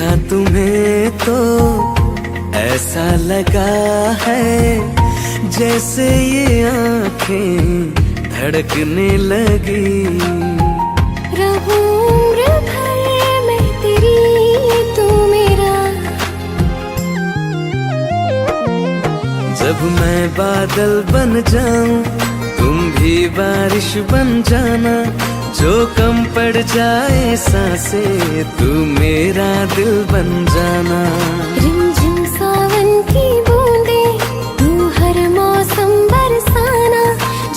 देखा तुम्हें तो ऐसा लगा है जैसे ये आंखें धड़कने लगी। रहूं उम्र भर मैं तेरी, तू मेरा। जब मैं बादल बन जाऊं तुम भी बारिश बन जाना, जो कम पड़ जाए सांसें तू मेरा दिल बन जाना। रिमझिम सावन की बूंदे तू हर मौसम बरसाना,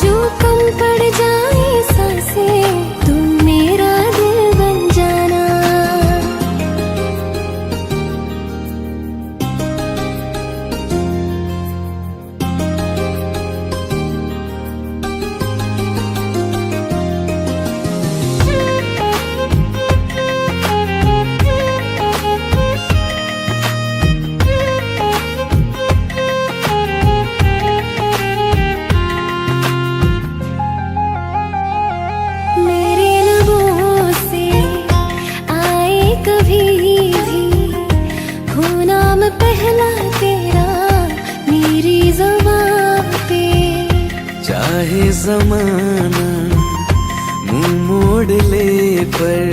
जो कम पड़ जाए सांसें तू मेरा दिल बन जाना। पहला तेरा मेरी ज़बान पे, चाहे जमाना मुंह मोड़ ले पर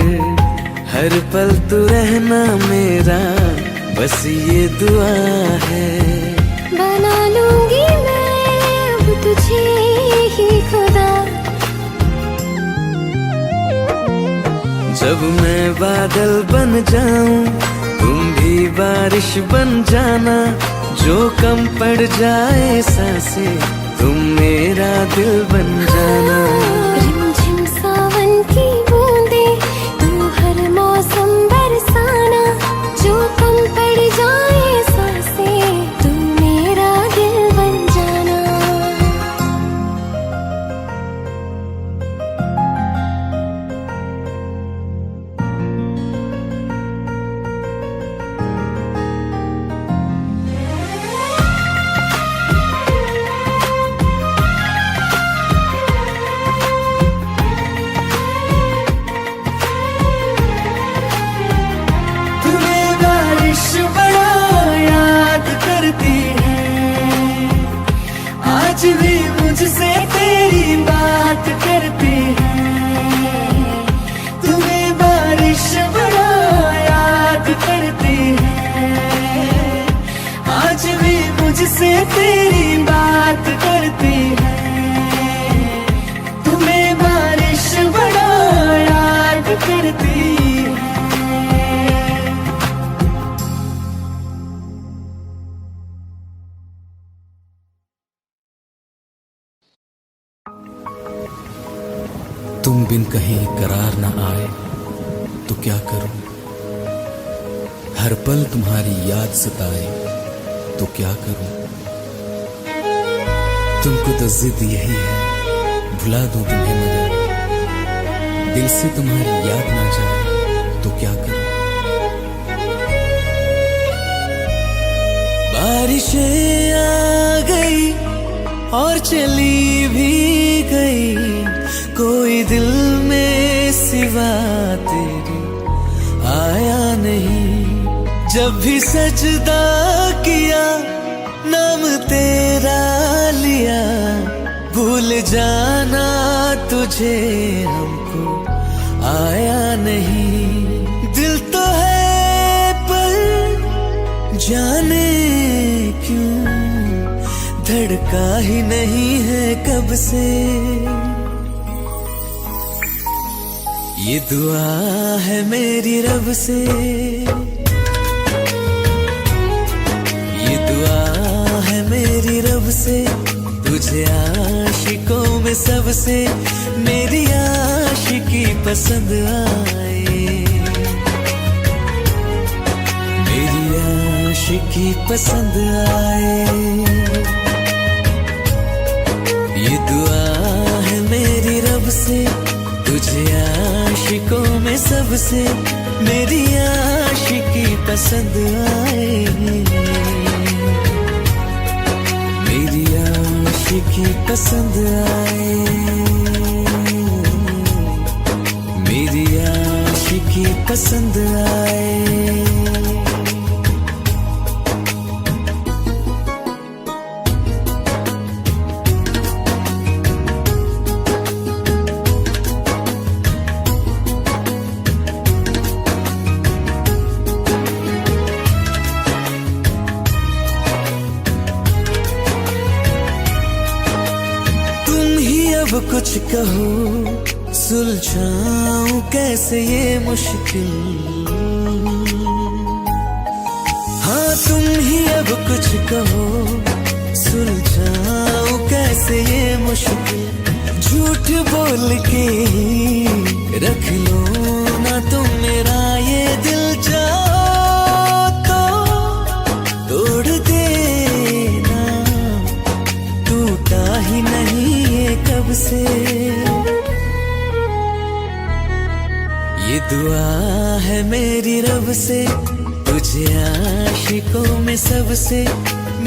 हर पल तू रहना मेरा, बस ये दुआ है। बना लूंगी मैं अब तुझे ही खुदा। जब मैं बादल बन जाऊं तुम भी बारिश बन जाना, जो कम पड़ जाए सांसें तुम मेरा दिल बन जाना। रिमझिम सावन की बूंदे तू हर मौसम बरसाना, जो कम पड़ जाए सांसें तू मेरा दिल बन जाना। आज भी मुझसे तेरी बात करती है, तुम्हें बारिश बड़ा याद करती है। आज भी मुझसे तेरी बात करती है, तुम्हें बारिश बड़ा याद करती है। तुम बिन कहीं करार न आए तो क्या करूं, हर पल तुम्हारी याद सताए तो क्या करूं। तुमको तो जिद यही है भुला दूं तुम्हें, मगर दिल से तुम्हारी याद ना जाए तो क्या करूं। बारिशें आ गई और चली भी गई, कोई दिल में सिवा तेरी आया नहीं। जब भी सजदा किया नाम तेरा लिया, भूल जाना तुझे हमको आया नहीं। दिल तो है पर जाने क्यों धड़का ही नहीं है कब से। ये दुआ है मेरी रब से, ये दुआ है मेरी रब से, तुझे आशिकों में सबसे मेरी आशिकी पसंद आए, मेरी आशिकी पसंद आए। ये दुआ है मेरी रब से, तुझे आशिकों में सबसे मेरी आशिकी पसंद आए, मेरी आशिकी पसंद आए, मेरी आशिकी पसंद आए। अब कुछ कहो, सुलझाऊं कैसे ये मुश्किल। हाँ तुम ही अब कुछ कहो, सुलझाऊं कैसे ये मुश्किल। झूठ बोल के ही रख लो ना तुम मेरा ये दिल, जाओ तो तोड़ देना, टूटा ही नहीं ये कब से। ये दुआ है मेरी रब से, तुझे आशिकों में सबसे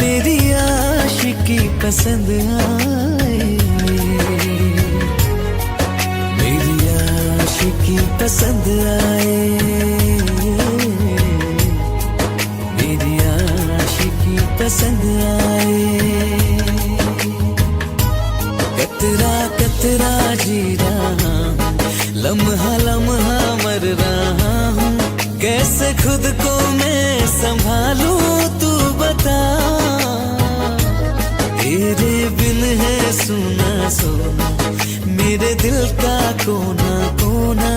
मेरी आशिकी पसंद आए, मेरी आशिकी पसंद आए, मेरी आशिकी पसंद आए। कतरा कतरा जी रहा हूँ, लम्हा लम्हा मर रहा हूँ, कैसे खुद को मैं संभालूं तू बता। तेरे बिन है सुना सोना मेरे दिल का कोना कोना,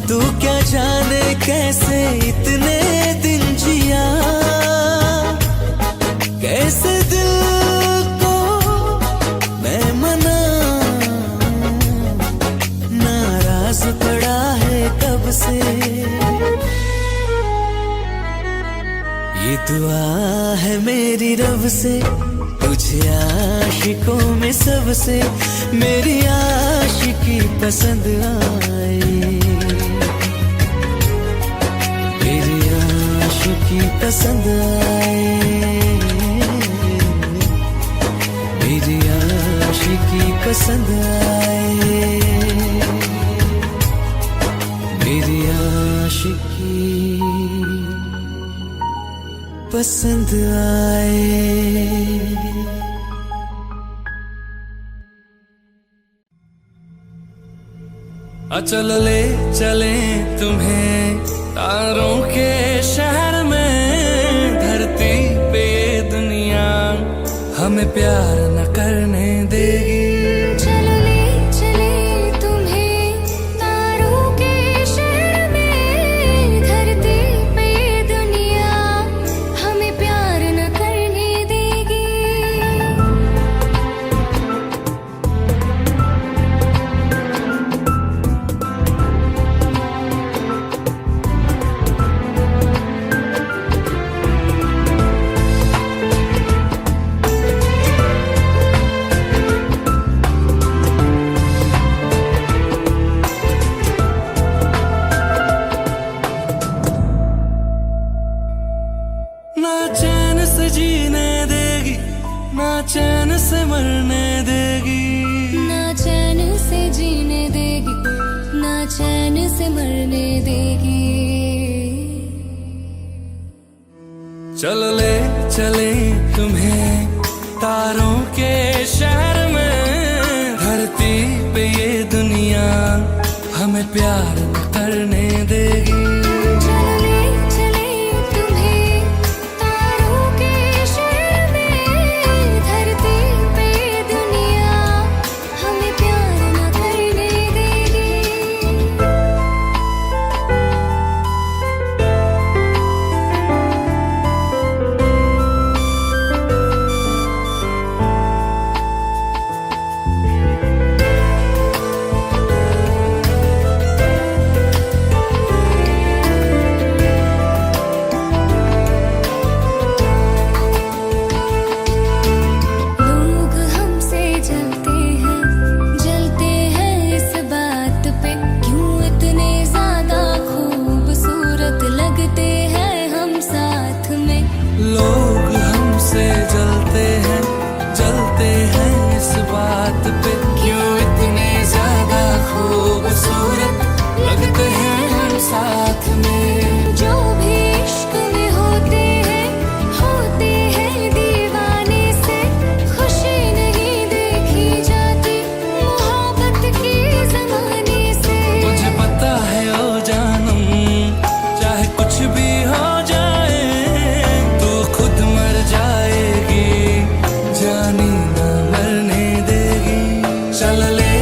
तू क्या जाने कैसे इतने दिन जिया, कैसे दिल को मैं मनाऊं, नाराज पड़ा है कब से। ये दुआ है मेरी रब से, तुझे आशिकों में सबसे मेरी आशिकी पसंद आए, मेरी आशिकी पसंद आए, मेरी आशिकी पसंद आए, मेरी आशिकी पसंद आए। चल ले चले तुम्हें तारों के शहर में, धरती पे ये दुनिया हमें प्यार न करने देगी। चलो ले चले तुम्हें तारों के शहर में, धरती पे ये दुनिया हमें प्यार न करने देगी। ना चैन से जीने देगी, ना चैन से मरने देगी, ना चैन से जीने देगी, ना चैन से मरने देगी। चल ले चले तुम्हें तारों के शहर में, धरती पे ये दुनिया हमें प्यार न करने देगी। चलो ले चले तुम्हें तारों के शहर में, धरती पे ये दुनिया हमें प्यार न करने देगी। लोग हमसे जलते हैं इस बात पे, क्यों इतने ज्यादा खूबसूरत लगते हैं हम साथ में। लोग हमसे जलते हैं इस बात पे, क्यों इतने ज्यादा खूबसूरत लगते हैं हम साथ में। जो भी इश्क में होते हैं दीवाने से, खुशी नहीं देखी जाती मोहब्बत की जमाने से। मुझे पता है ओ जानम, चाहे कुछ भी हो जाए, तू खुद मर जाएगी, जानी ना मरने देगी। चल ले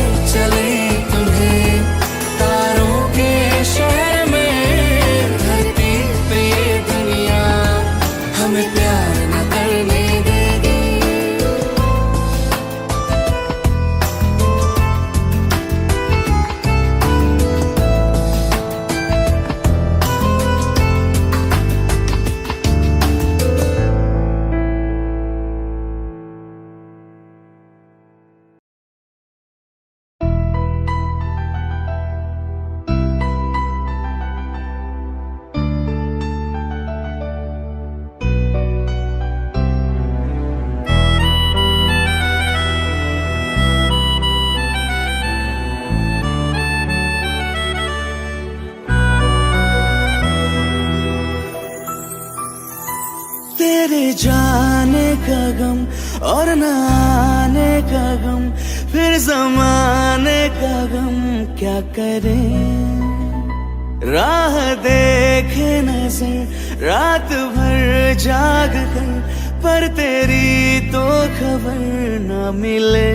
जाने का गम और न आने का गम, फिर ज़माने का गम क्या करें। राह देखे नजर रात भर जाग कर, पर तेरी तो खबर न मिले।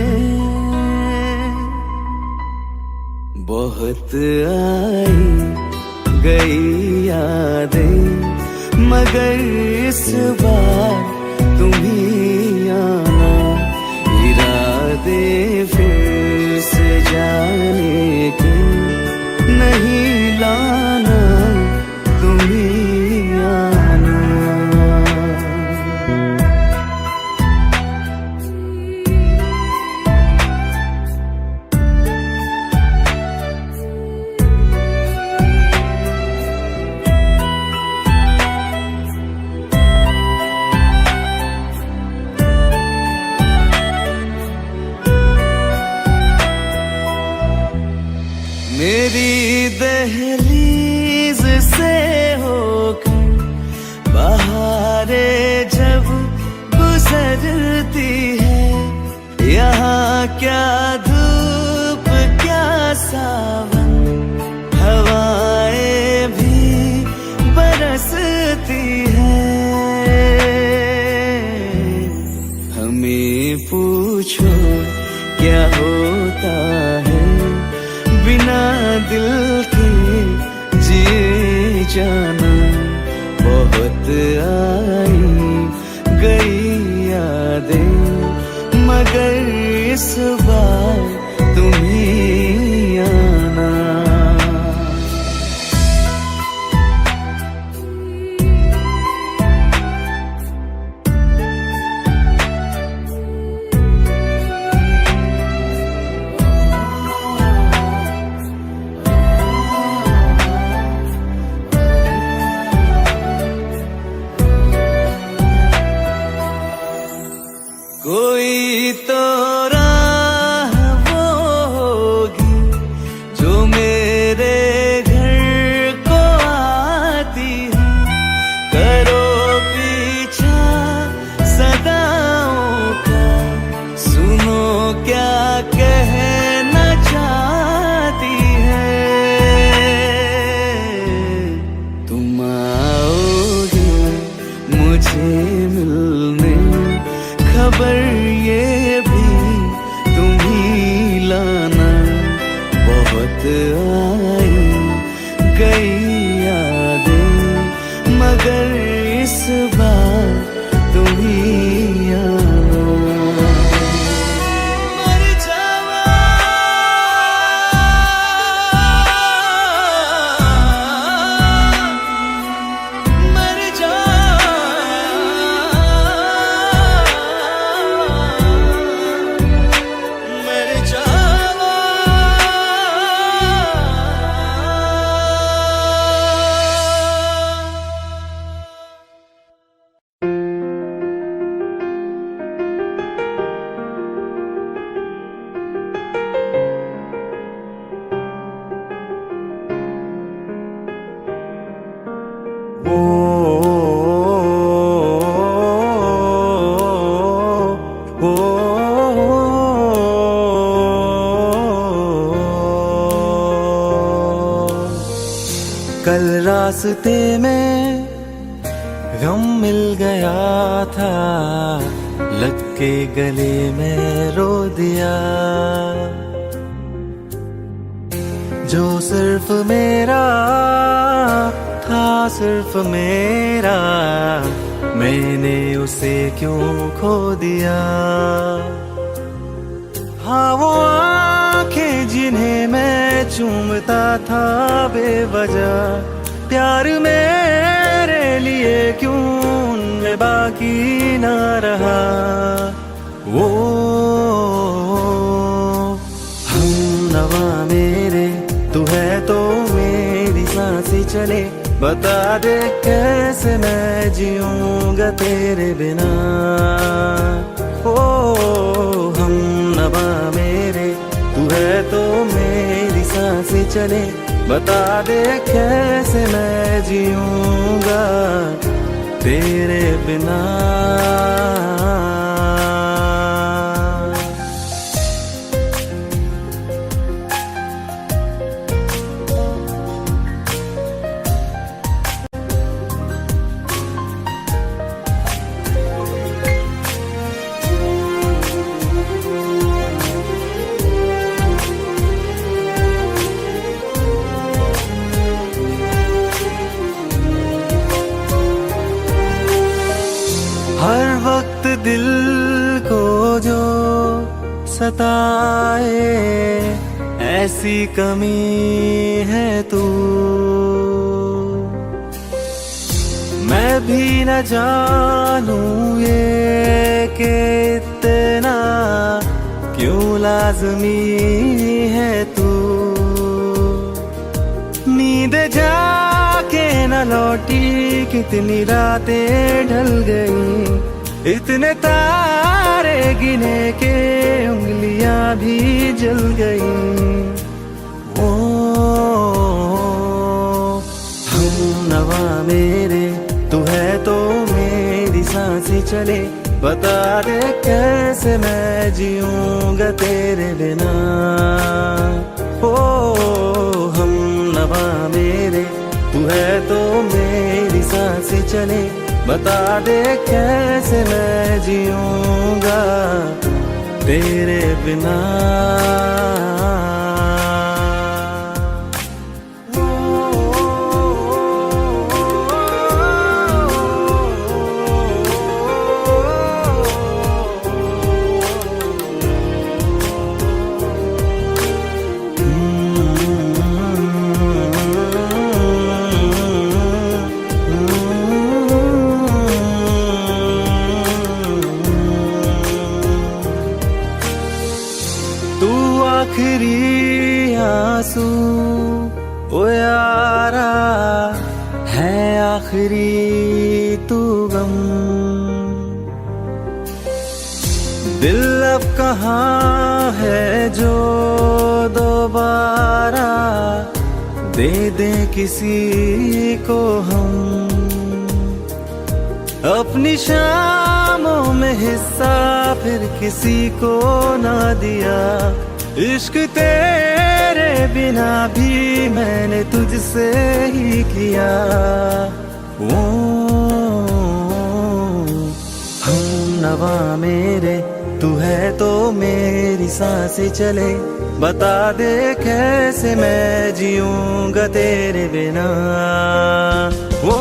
बहुत आई गई यादें, मगर इस बार तुम ही आना। इरादे फिर से जाने के नहीं लाना, तुम ही आना। मेरी दहलीज से होकर बहारें जब गुजरती है, यहाँ क्या धूप क्या सावन, हवाएं भी बरसती है। हमें पूछो क्या होता है बिना दिल के जिए जाना। बहुत आई गई यादें, मगर इस बार तुम ही आना। कोई तो राह वो होगी जो मेरे घर को आती है। करो पीछा सदाओं का, सुनो क्या कहना चाहती है। तुम आओगे मुझे मिलने, खबर ये भी तुम ही लाना। बहुत आई गई यादें, मगर इस बार तुम ही आना। मर जावा मर जा कल रास्ते में गम मिल गया था, लग के गले में रो दिया। जो सिर्फ मेरा था, सिर्फ मेरा, मैंने उसे क्यों खो दिया। हाँ वो आंखें जिन्हें मैं चूमता था बेवजह, प्यार मेरे लिए क्यों उनमें बाकी ना रहा। वो हम नवा मेरे, तू है तो मेरी सांसें चले। बता दे कैसे मैं जीऊंगा तेरे बिना। ओ हम नवा मेरे, तू है तो मेरी सांसें चले। बता दे कैसे मैं जीऊंगा तेरे बिना। हर वक्त दिल को जो सताए, ऐसी कमी है तू। मैं भी न जानूं ये कि इतना क्यों लाज़मी है तू। नींद जाके न लौटी, कितनी रातें ढल गई, इतने तारे गिने के उंगलियां भी जल गई। ओ हम नवा मेरे, तू है तो मेरी सांसें चले। बता दे कैसे मैं जीऊंगा तेरे बिना। ओ हम नवा मेरे, तू है तो मेरी सांसें चले। बता दे कैसे मैं जीऊंगा तेरे बिना। आखिरी आंसू ओ यारा है, आखिरी तू गम। दिल अब कहाँ है जो दोबारा दे दे किसी को हम। अपनी शामों में हिस्सा फिर किसी को ना दिया। इश्क तेरे बिना भी मैंने तुझसे ही किया। ओ हम नवा मेरे, तू है तो मेरी सांसें चले। बता दे कैसे मैं जीऊंगा तेरे बिना। ओ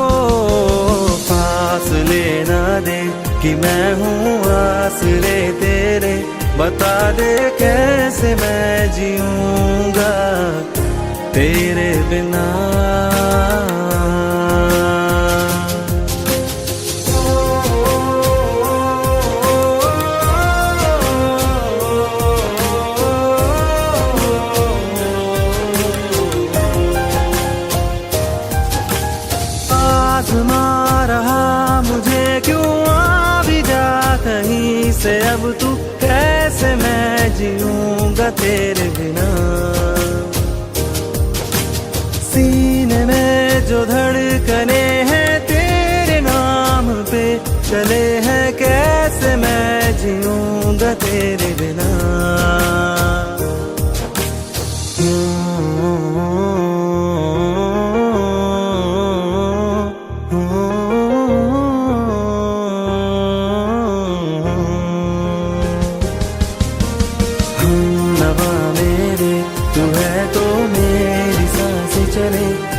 फासले ना दे कि मैं हूँ आसरे तेरे। बता दे कैसे मैं जीऊंगा तेरे बिना। आज़मा रहा मुझे क्यों आ भी जा कहीं से। अब तू कैसे मैं जीऊंगा तेरे बिना। सीने में जो धड़कने हैं तेरे नाम पे चले हैं, कैसे मैं जीऊंगा तेरे बिना।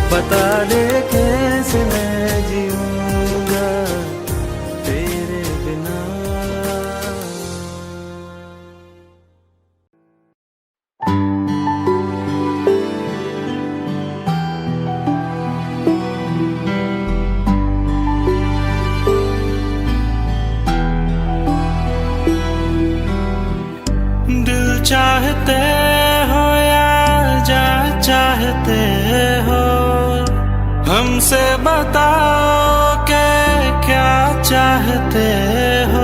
बता दे कैसे मैं जीऊंगा तेरे बिना। दिल चाहते हो या जा चाहते हो, हमसे बताओ कि क्या चाहते हो।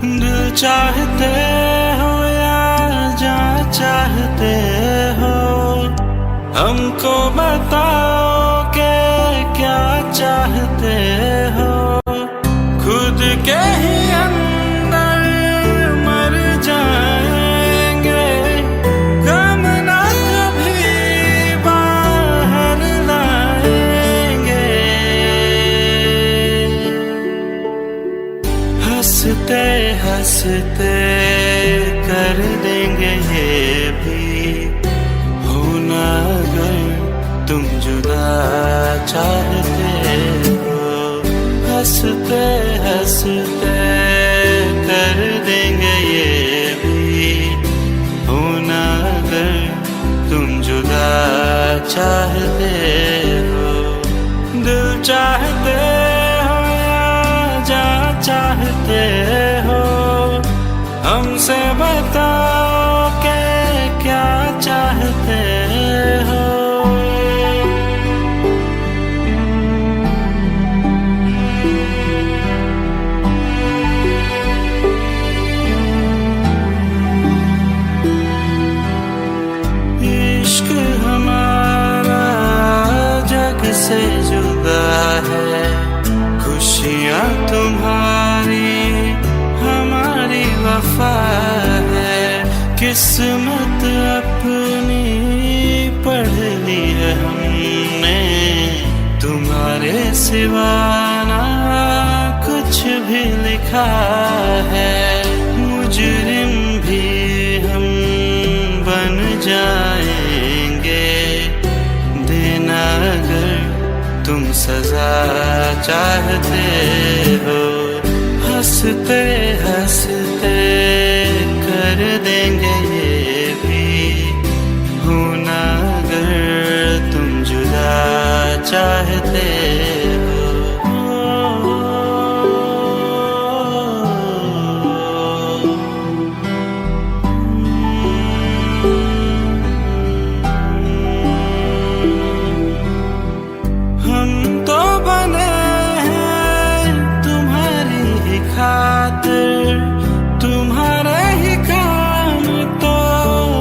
दिल चाहते हो या जा चाहते हो, हमको बताओ कि क्या चाहते हो, खुद के ही अंदर मर जाएंगे, गम ना कभी बाहर लाएंगे। हंसते हंसते कर देंगे ये भी, होना अगर तुम जुदा चाहते हो। हंसते हंसते कर देंगे ये भी, होना अगर तुम जुदा चाहते हो। दिल चाहते हो या जा चाहते हो, हमसे बताओ कि क्या चाहते हो। इश्क हमारा जग से जुदा है, खुशियाँ तुम्हारी हमारी वफा है। किस्मत अपनी पढ़ ली है हमने, तुम्हारे सिवा ना कुछ भी लिखा है। मुजरिम भी हम बन जाएंगे, देना अगर तुम सजा चाहते हो। हंसते हंसते कर देंगे ये भी, होना अगर तुम जुदा चाहते हो। हम तो बने हैं तुम्हारी ही खातिर, तुम्हारे ही काम तो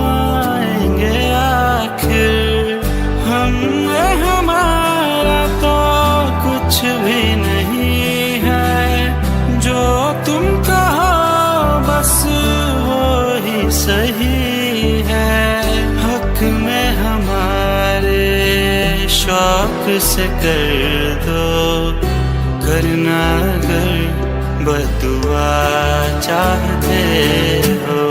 आएंगे आखिर। हमने हमारा तो कुछ भी नहीं है, जो तुम कहो बस वो ही सही है। हक में हमारे शौक से कर दो, करना अगर बदुआ चाहते हो।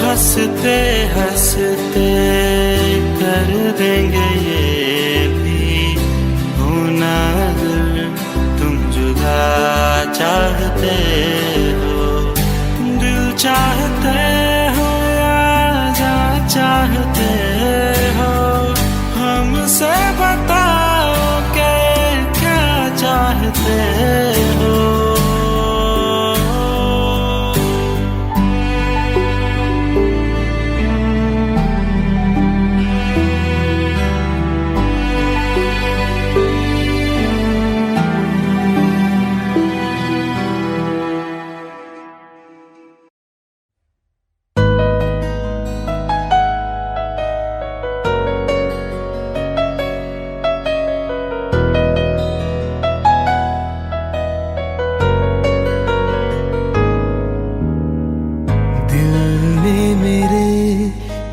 हंसते हंसते कर देंगे ये भी, होना अगर तुम जुदा चाहते हो। दिल चाहते हो या जा चाहते हो, हमसे बताओ कि क्या चाहते हो।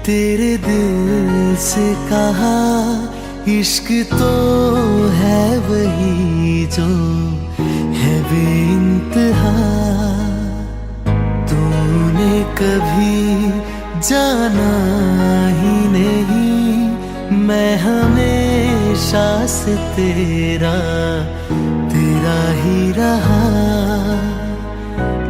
तेरे दिल से कहा, इश्क तो है वही जो है बेइंतहा। तूने कभी जाना ही नहीं, मैं हमेशा से तेरा ही रहा।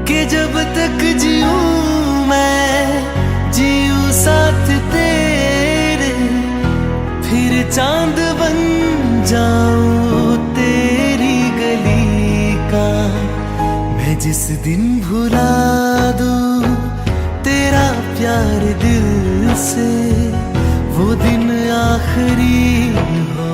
कि जब तक जीऊं मैं जीऊं साथ तेरे, फिर चांद बन जाऊं तेरी गली का। मैं जिस दिन भुला दूं तेरा प्यार दिल से, वो दिन आखिरी हो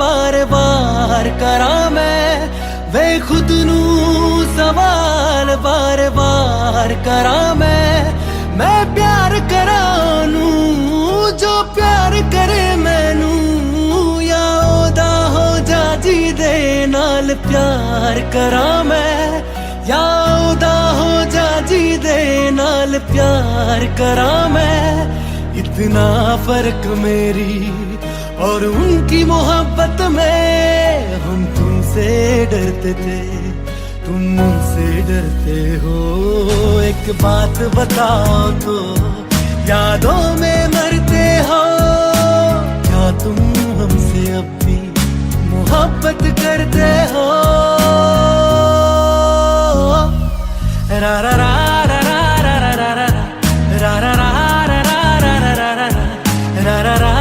बार बार करा मैं वे खुद नू सवाल बार बार करा मैं प्यार करा नू जो प्यार करे मैनू या ओदा हो जा जी दे नाल प्यार करा मैं या ओदा हो जा जी दे नाल प्यार करा मैं इतना फर्क मेरी और उनकी मोहब्बत में हम तुमसे डरते थे तुम मुझसे डरते हो एक बात बताओ तो यादों में मरते हो क्या तुम हमसे अब भी मोहब्बत करते हो रा रा रा रा रा रा रा रा रा रा रा रा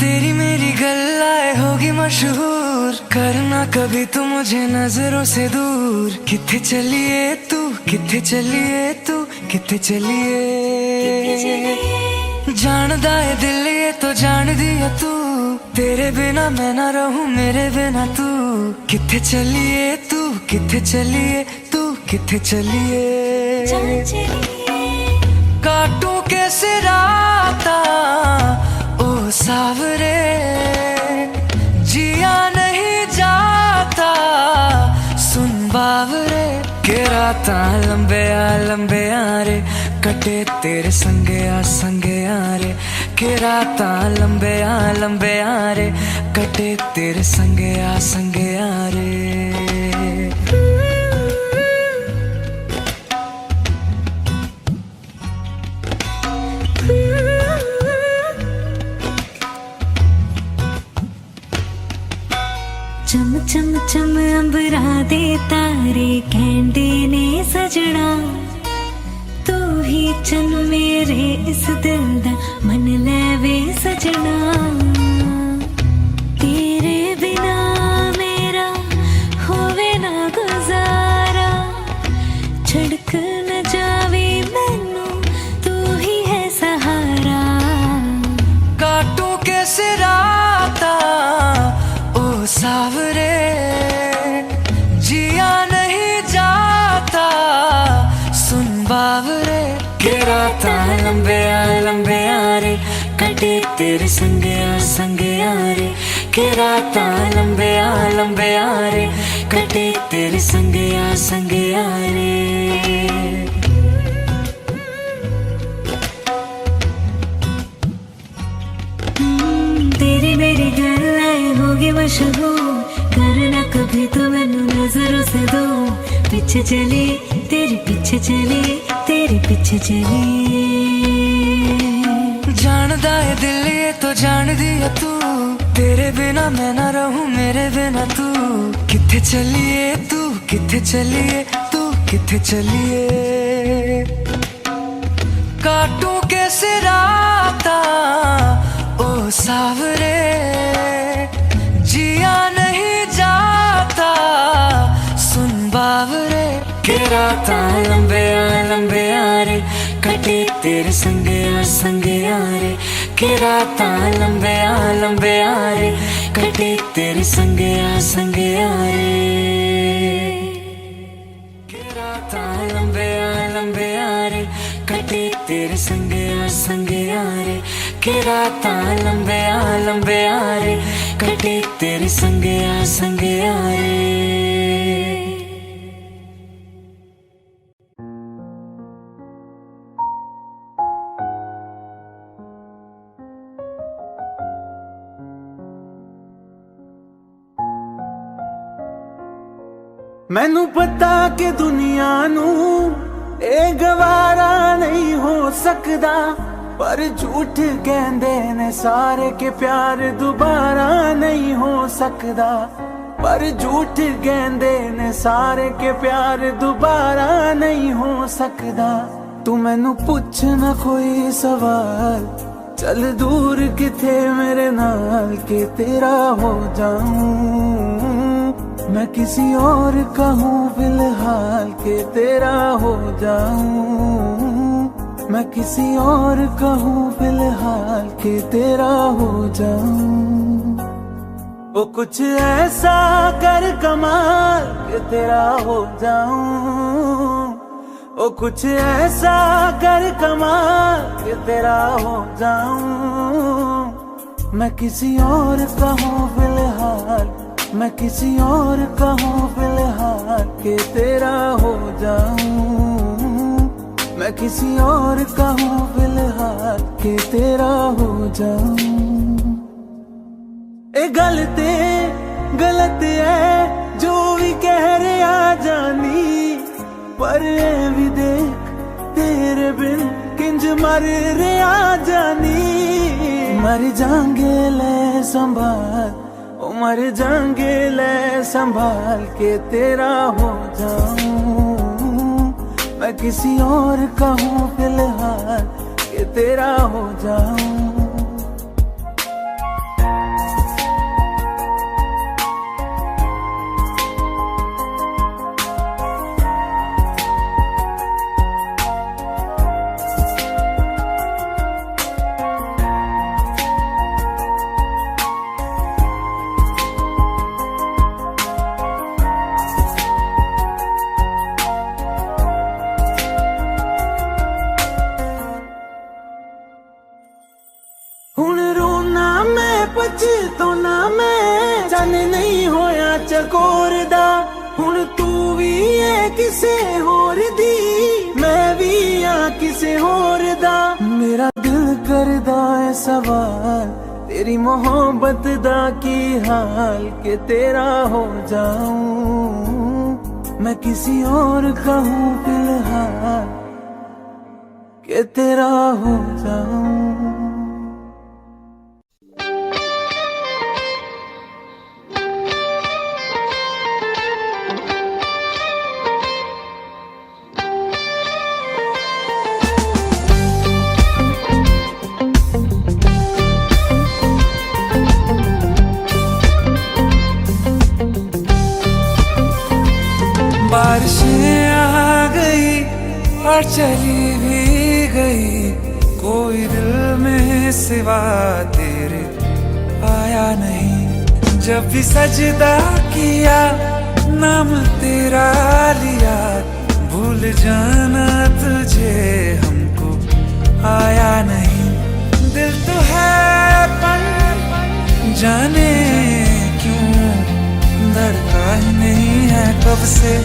तेरी मेरी गल्लाए होगी मशहूर करना कभी तू मुझे नजरों से दूर किथे चलिए तू किथे चलिए तू किथे चलिए जानदा है दिल ये तो जान दिया तू तेरे बिना मैं ना रहूं मेरे बिना तू किथे चलिए तू किथे चलिए तू किथे चलिए काटू कैसे राता ओ सावरे जिया नहीं जाता सुन बावरे के राता लंबे रे कटे तेरे संगे रे के राता लंबे रे कटे तेरे संगे रे चम चम चम अंबरा दे तारे कहंदे ने सजना तू ही चन मेरे इस दिल दा मन लेवे सजना तेरे बिना मेरा होवे ना गुजारा छड़क न जावे मैनू तू ही है सहारा काटू कैसे राता ओ सावरे जिया नहीं जाता सुन बावरे के राता लंबे रे कटे तेरे संगे रे के राता लंबे रे कटे तेरे संगे रे तेरी मेरी गल्लाए होगी मशहूर करना कभी तो मैनू नजरों से दो पीछे चली तेरे पीछे चली तेरे पीछे चली जानदा है दिल ये तो जान दिया तू तेरे बिना मैं ना रहूं मेरे बिना तू किथे चलिए तू किथे चलिए तू किथे चलिए काटू कैसे राता ओ सावरे जिया नहीं जाता सुन बावरे के राता लंबे रे कटे तेरे संगे रे के राता लंबे रे कटे तेरे संगे रे के राता लंबे रे कटे तेरे संगे रे के राता लंबे रे कटे तेरे संगे रे मैनू पता कि दुनिया नू ए गवारा नहीं हो सकदा पर झूठ कहंदे ने सारे के प्यार दोबारा नहीं हो सकदा पर झूठ कहंदे ने सारे के प्यार दोबारा नहीं हो सकदा। तू मैनू पुछ ना कोई सवाल, चल दूर किथे मेरे नाल के तेरा हो जाऊं। मैं किसी और का हूँ फिलहाल के तेरा हो जाऊं। मैं किसी और का हूँ फिलहाल के तेरा हो जाऊं। वो कुछ ऐसा कर कमाल के तेरा हो जाऊं। ओ कुछ ऐसा कर कमाल के तेरा हो जाऊं। मैं किसी और का हूँ फिलहाल, मैं किसी और का हूँ फिलहाल के तेरा हो जाऊं। मैं किसी और का हूँ फिलहाल के तेरा हो जाऊं। ए गलत है जो भी कह रहे आ जानी, पर ए भी देख तेरे बिन किंज मर रहे आ जानी। मर जाएंगे ले संभाल, ओ मर जाएंगे ले संभाल के तेरा हो जाऊं। मैं किसी और का हूँ फिलहाल के तेरा हो जाऊं। हुण रोना मैं पछताना मैं, जाने नहीं होया चकोर दा। हुण तू भी है किसे होर दी, मैं भी हाँ किसे होर दा। मेरा दिल करदा है सवाल, तेरी मोहब्बत दा की हाल के तेरा हो जाऊं। मैं किसी और का हूँ फिलहाल के तेरा हो जाऊं। बारिशें आ गई और चली भी गई, कोई दिल में सिवा तेरे आया नहीं। जब भी सजदा किया नाम तेरा लिया, भूल जाना तुझे हमको आया नहीं। दिल तो है पर जाने क्यों धड़का ही नहीं है कब से।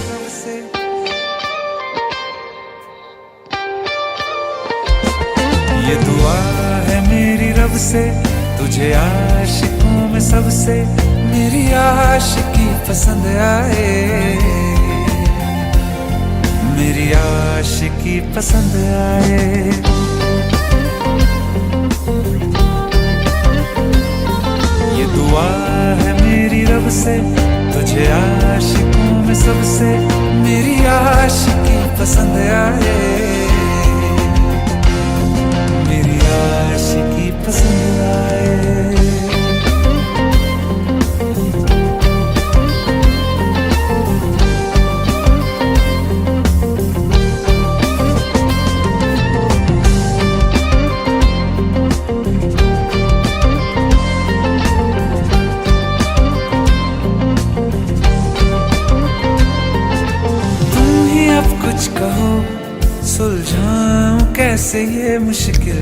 ये दुआ है मेरी रब से, तुझे आशिकों में सबसे मेरी आशिकी पसंद आए, मेरी आशिकी पसंद आए। ये दुआ है मेरी रब से, तुझे आशिकों में सबसे मेरी आशिकी पसंद आए, मेरी आशिकी पसंद आए। कुछ कहो सुलझाऊं कैसे ये मुश्किल,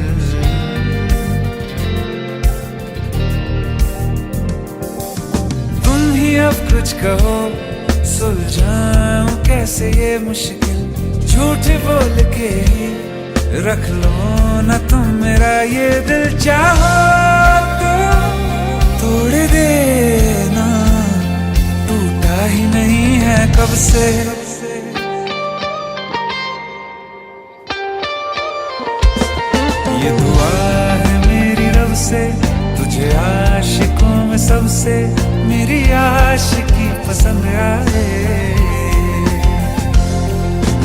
तुम ही अब कुछ कहो सुलझाऊं कैसे ये मुश्किल। झूठ बोल के ही रख लो ना तुम मेरा ये दिल, चाहो तो तोड़ देना, टूटा ही नहीं है कब से। ये दुआ है मेरी रब से, तुझे आशिकों में सबसे मेरी आशिकी पसंद आए,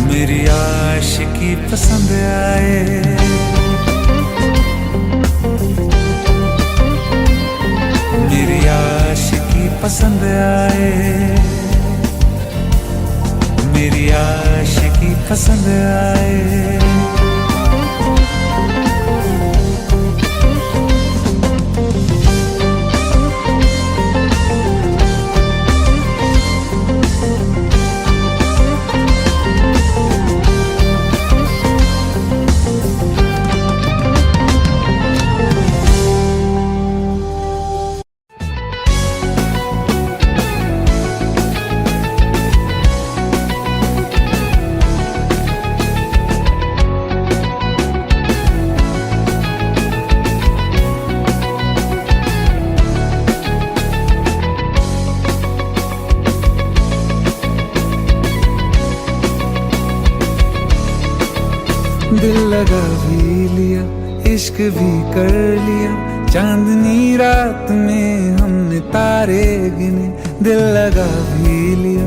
मेरी आशिकी पसंद आए। मेरी आशिकी पसंद आए। मेरी आशिकी पसंद आए। दिल लगा भी लिया, इश्क भी कर लिया, चांदनी रात में हमने तारे गिने। दिल लगा भी लिया,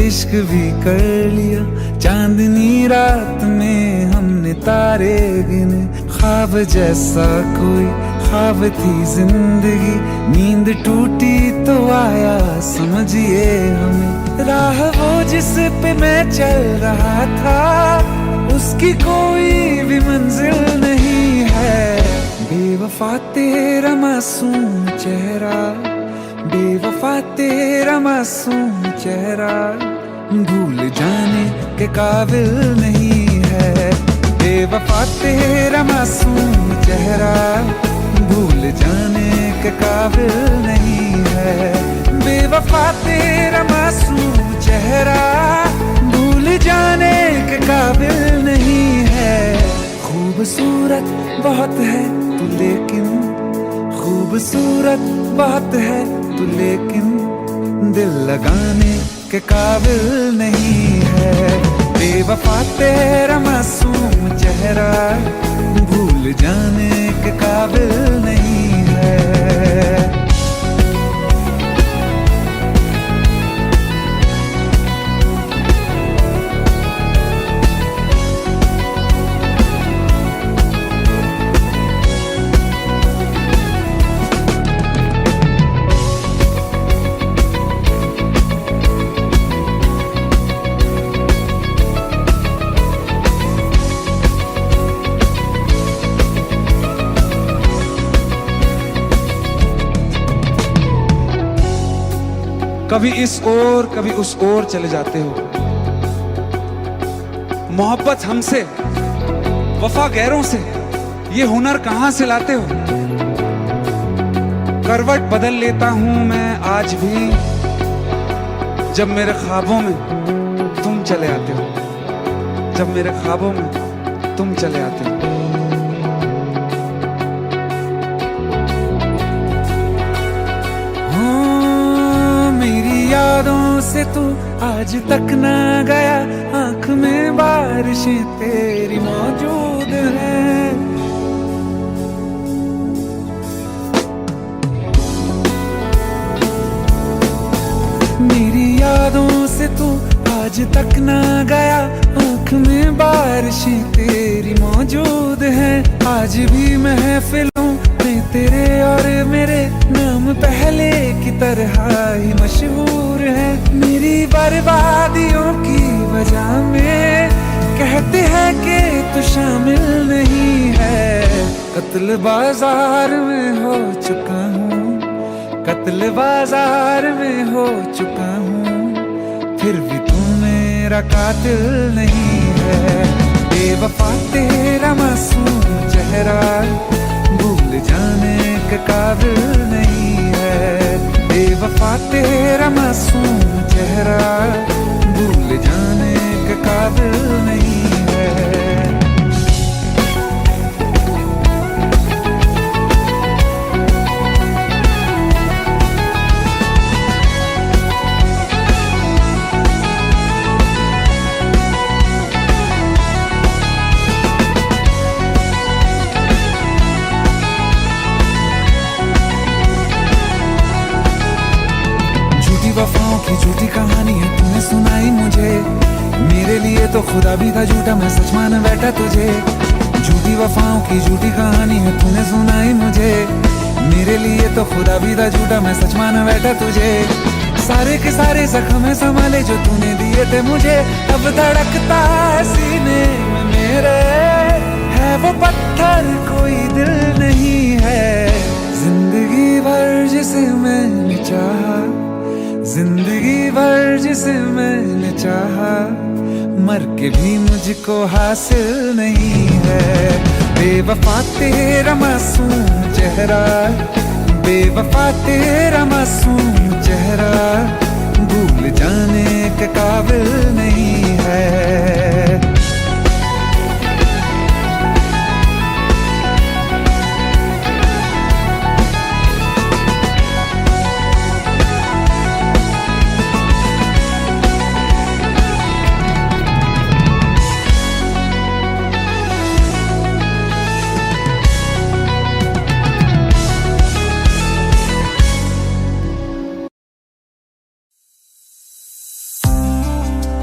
इश्क भी कर लिया, चांदनी रात में हमने तारे गिने। ख्वाब जैसा कोई ख्वाब थी जिंदगी, नींद टूटी तो आया समझिए हमें। राह वो जिस पे मैं चल रहा था, उसकी कोई भी मंजिल नहीं है। बेवफा तेरा मासूम चेहरा, बेवफा तेरा मासूम चेहरा, भूल जाने के काबिल नहीं है। बेवफा तेरा मासूम चेहरा, भूल जाने के काबिल नहीं है। बेवफा तेरा मासूम चेहरा, भूल जाने के काबिल नहीं है। खूबसूरत बहुत है तू लेकिन, खूबसूरत बहुत है तू लेकिन, दिल लगाने के काबिल नहीं है। बेवफा तेरा मासूम चेहरा, भूल जाने के काबिल नहीं है। कभी इस ओर कभी उस ओर चले जाते हो। मोहब्बत हमसे, वफा गैरों से, ये हुनर कहां से लाते हो। करवट बदल लेता हूं मैं आज भी, जब मेरे ख्वाबों में तुम चले आते हो, जब मेरे ख्वाबों में तुम चले आते हो। यादों से तू आज तक ना गया, आंख में बारिशें तेरी मौजूद हैं। मेरी यादों से तू आज तक ना गया, आंख में बारिशें तेरी मौजूद हैं। आज भी महफिलों में तेरे और मेरे नाम पहले की तरह ही मशहूर है। मेरी बर्बादियों की वजह में कहते हैं कि तू शामिल नहीं है। कत्ल बाजार में हो चुका हूँ, कत्ल बाजार में हो चुका हूँ, फिर भी तू मेरा कातिल नहीं है। बेवफा तेरा मासूम चेहरा, भूल जाने के काबिल नहीं है। बेवफा तेरा मासूम चेहरा, भूल जाने के काबिल नहीं है। वफाओं की झूठी कहानी है तू खुदा भी था झूठा, मैं सच मान बैठा तुझे। झूठी वफाओं की झूठी कहानी है तूने सुनाई मुझे। मेरे लिए तो खुदा भी था झूठा, मैं सच मान बैठा तुझे। सारे के सारे जख्म संभाले जो तूने दिए थे मुझे। अब धड़कता है सीने में मेरे, है वो पत्थर कोई दिल नहीं है। जिंदगी भर जिसे मैंने चाहा, जिंदगी भर जिसे मैंने चाहा, मर के भी मुझको हासिल नहीं है। बेवफा तेरा मासूम चेहरा, बेवफा तेरा मासूम चेहरा, भूल जाने के काबिल नहीं है।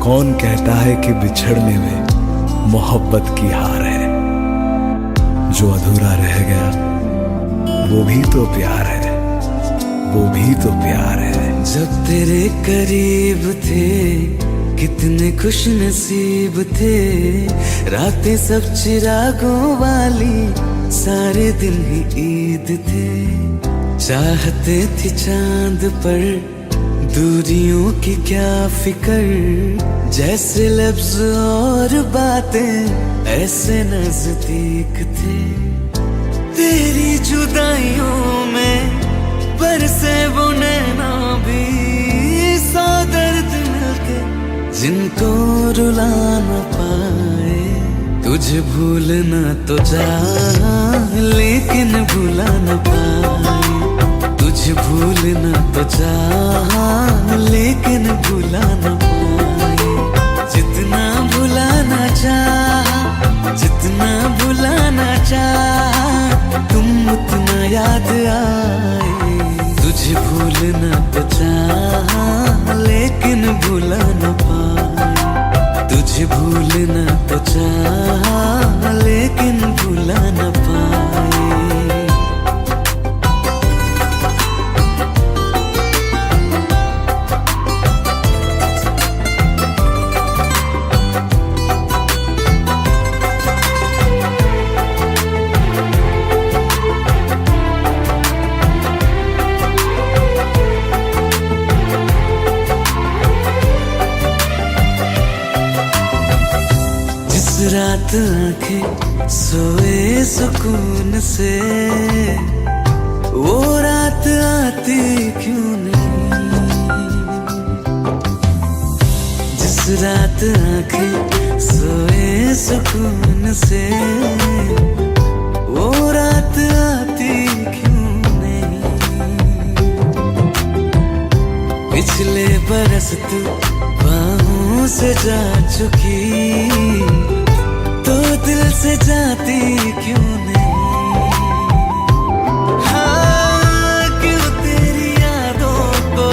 कौन कहता है कि बिछड़ने में मोहब्बत की हार है। जो अधूरा रह गया वो भी तो प्यार है, वो भी तो प्यार है। जब तेरे करीब थे कितने खुश नसीब थे, रातें सब चिरागों वाली, सारे दिन ही ईद थे। चाहते थे चांद पर दूरियों की क्या फिकर, जैसे लफ्ज और बातें ऐसे नजदीक थे। तेरी जुदाइयों में बरसे वो नैना भी, सौ दर्द मिलके जिनको रुला न पाए। तुझे भूलना तो चाह लेकिन भुला न पाए। तुझे भूलना तो चाहा लेकिन भुला न पाए। जितना भुलाना चाहा, जितना भुलाना चाहा, तुम उतना याद आए। तुझे भूलना तो चाहा लेकिन भुला न पाए। तुझे भूलना तो चाहा लेकिन भुला न पाए। रात आंखें सोए सुकून से, वो रात आती क्यों नहीं। जिस रात आंखें सोए सुकून से, वो रात आती क्यों नहीं। पिछले बरस तू बाहों से जा चुकी, तो दिल से जाती क्यों नहीं। हाँ, क्यों तेरी यादों को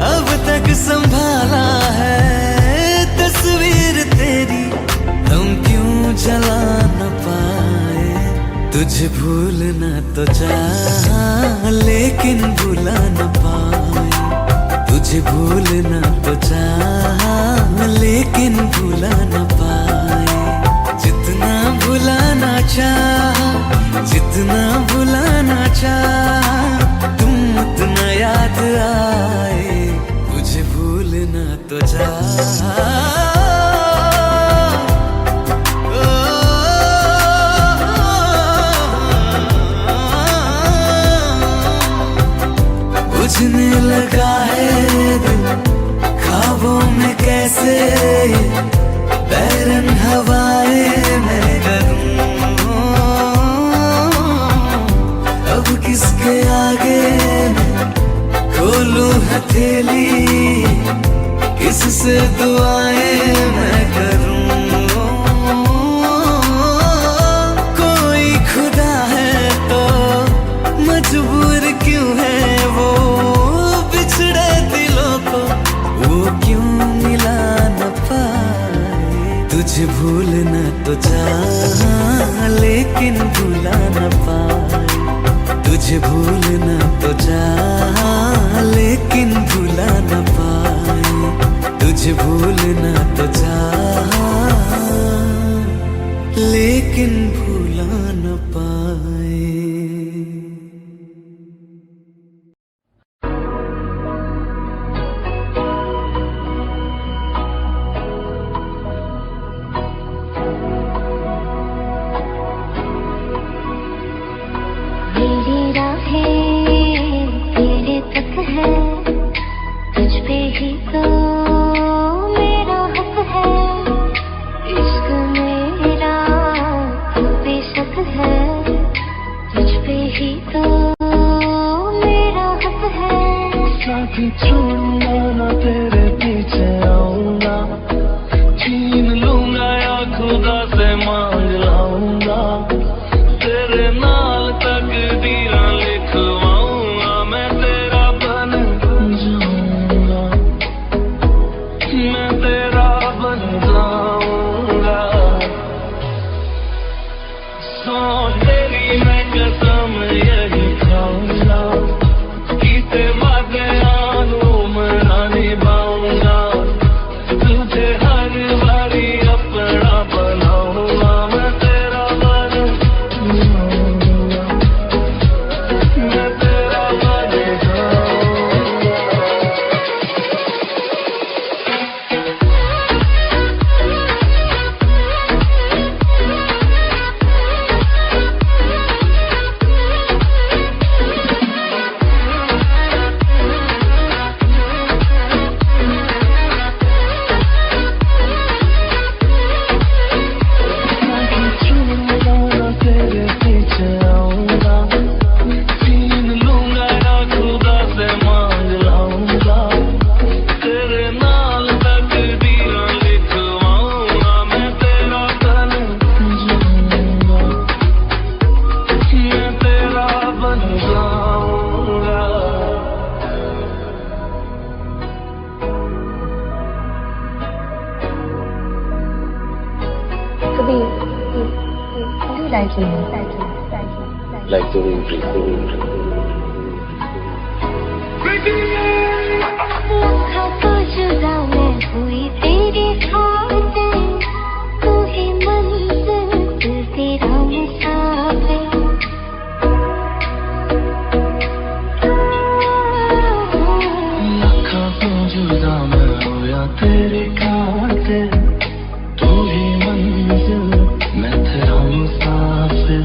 अब तक संभाला है। तस्वीर तेरी हम क्यों जला न पाए। तुझे भूलना तो चाहा लेकिन भुला न पाए। तुझे भूलना तो चाहा लेकिन भुला न पाए। जितना भुलाना चाहा, जितना भुलाना चाहा, तुम उतना याद आए। तुझे भूलना तो चाहा, बुझने लगा है दिल ख्वाबों में कैसे, बैरन हवाएं मैं करूं। अब किसके आगे मैं खोलूं हथेली, किससे दुआएं मैं करूं। कोई खुदा है तो मजबूर क्यों है वो, बिछड़े दिलों को वो क्यों मिला न पाए। भूलना तो चाहा लेकिन भूला न पाए, तुझे भूलना तो चाहा लेकिन भूला न पाए, तुझे भूलना तो चाहा लेकिन भूला न पाए। मेरी राहें तेरे तक है, तुझ पे ही तो मेरा हक है, इश्क मेरा तो बेशक है, तुझ पे ही तो मेरा हक है। साथ छोड़ूंगा ना तेरे पीछे आऊंगा, छीन लूंगा या खुदा से मांग लाऊंगा, तेरे नाल तकदीरां लिखवाऊंगा, मैं तेरा बन जाऊंगा, मैं तेरा बन जाऊंगा। सो तेरी मैं कसम यही खाऊंगा, कीते वादे मना निभाऊंगा, तुझे हर बारी अपना बनाऊंगा, मैं तेरा बन जाऊंगा, मैं तेरा बन जाऊंगा। तेरे पीछे आऊंगा, छीन लूंगा या खुदा से मांग लाऊंगा, तेरे नाल तकदीरां लिखवाऊंगा, मैं तेरा बन जाऊंगा, मैं तेरा बन जाऊंगा। Kabir, do you like me? like the wind. लम्हा तो जुदा मैं हुई तेरी खातिर, तू ही मंजिल तू तेरा मुसाफिर। लखा तो जुदा मैं होया तेरे खातिर, तू ही मंजिल मैं तेरा मुसाफिर।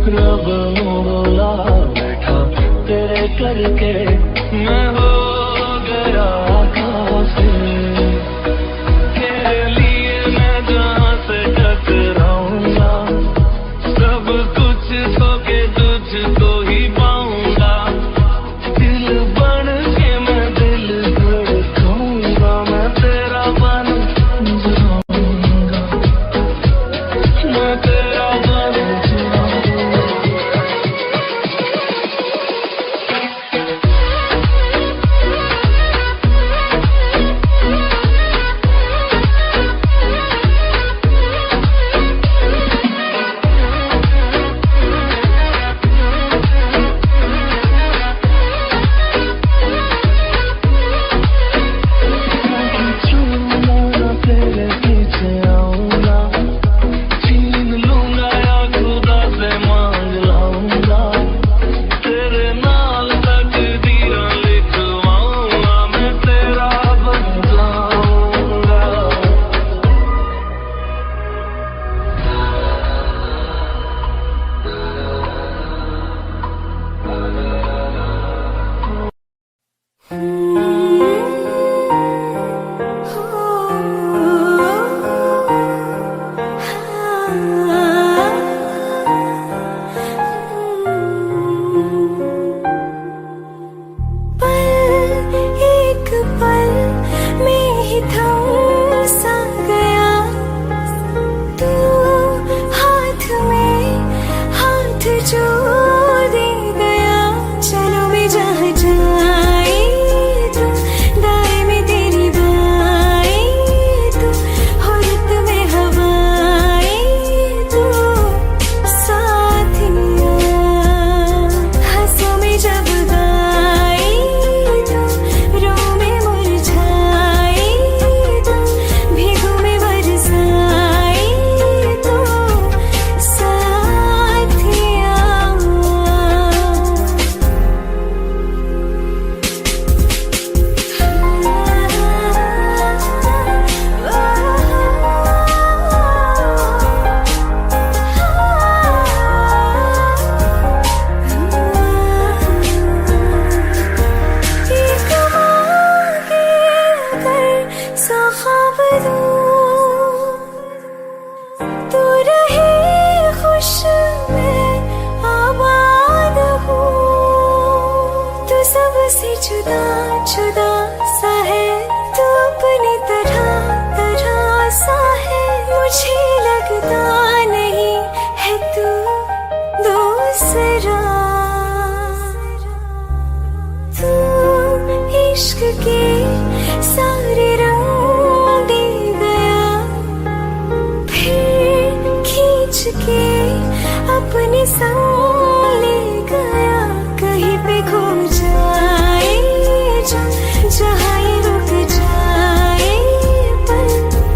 रब बोला बैठा तेरे करके मैं हो गया काफिर, तेरे लिए मैं जहाँ से टकराऊंगा, सब कुछ खो के तुझको ही पाऊंगा, दिल बन के मैं दिल धड़काऊंगा, मैं तेरा बन जाऊंगा, मैं तेरा बन जाऊंगा। तेरे पीछे आऊंगा, छीन लूंगा या खुदा से मांग लाऊंगा, तेरे नाल तकदीरां लिखवाऊंगा, मैं तेरा बन जाऊंगा। एक पल में ही थम सा गया, तू हाथ में हाथ जो दे गया। चलो भी जहाँ जाए तू, दाएं में तेरी बाएं तू, हो रुत में हवा के अपने संग ले गया, कहीं पे खो जाए जहाँ ये रुक जाए, पर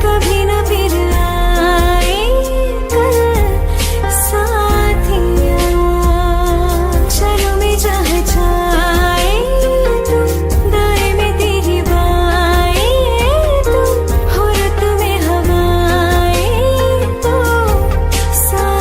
कभी न फिर आए कल साथिया। चलो मैं जहाँ जाए तुम, दाएं में तेरी बाएं तुम, हो रुत में हवाएं तो साथिया।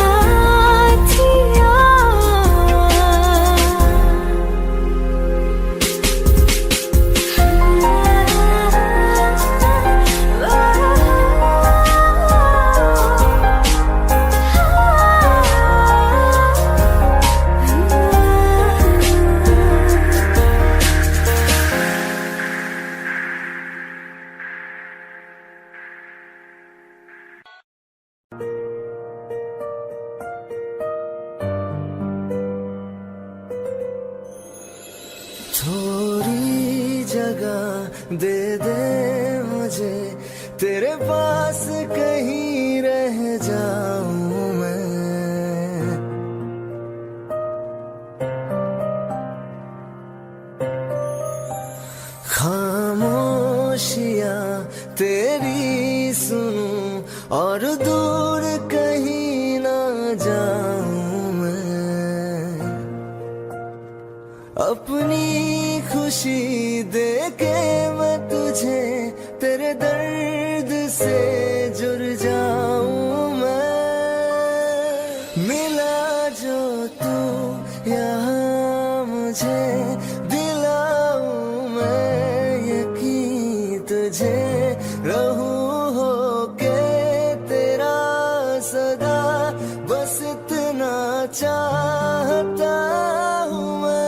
थोड़ी जगह दे दे मुझे, तेरे पास कहीं रह जाऊं मैं। खामोशियां तेरी सुनूं और दूर कहीं ना जाऊं मैं। अपनी खुशी दे के मैं तुझे, तेरे दर्द से जुड़ जाऊं मैं। मिला जो तू यहाँ मुझे, दिलाऊं मैं यकीन तुझे, रहूं होके तेरा सदा, बस इतना चाहता हूँ मैं।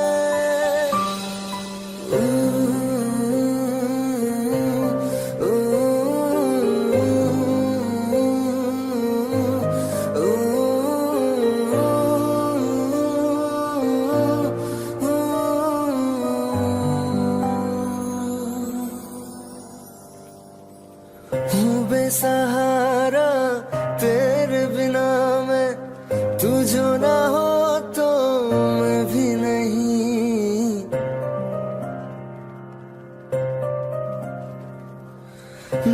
हूँ बेसहारा तेरे बिना मैं, तू जो ना हो तो मैं भी नहीं।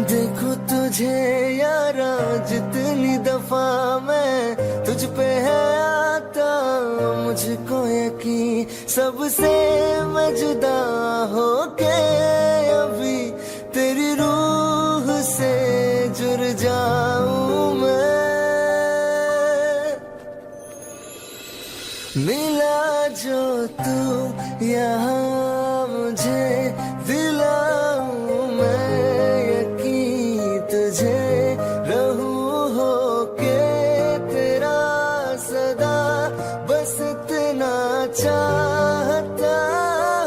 देखो तुझे यारा जितनी दफा मैं तुझ पे है आता, मुझको यकीन सबसे मैं जुदा होके अभी तेरी रूह से जुड़ जाऊं मैं। मिला जो तू यहाँ मुझे, दिलाऊं मैं यकीन तुझे, रहूं होके तेरा सदा, बस इतना चाहता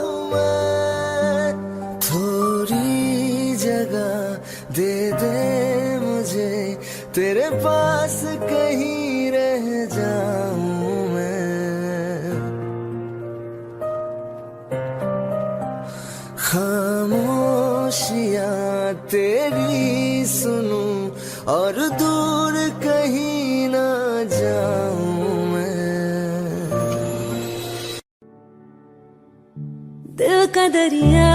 हूँ मैं। थोड़ी जगह दे दे मुझे, तेरे पास कहीं रह जाऊं मैं। खामोशियां तेरी सुनूं और दूर कहीं ना जाऊं मैं। दिल का दरिया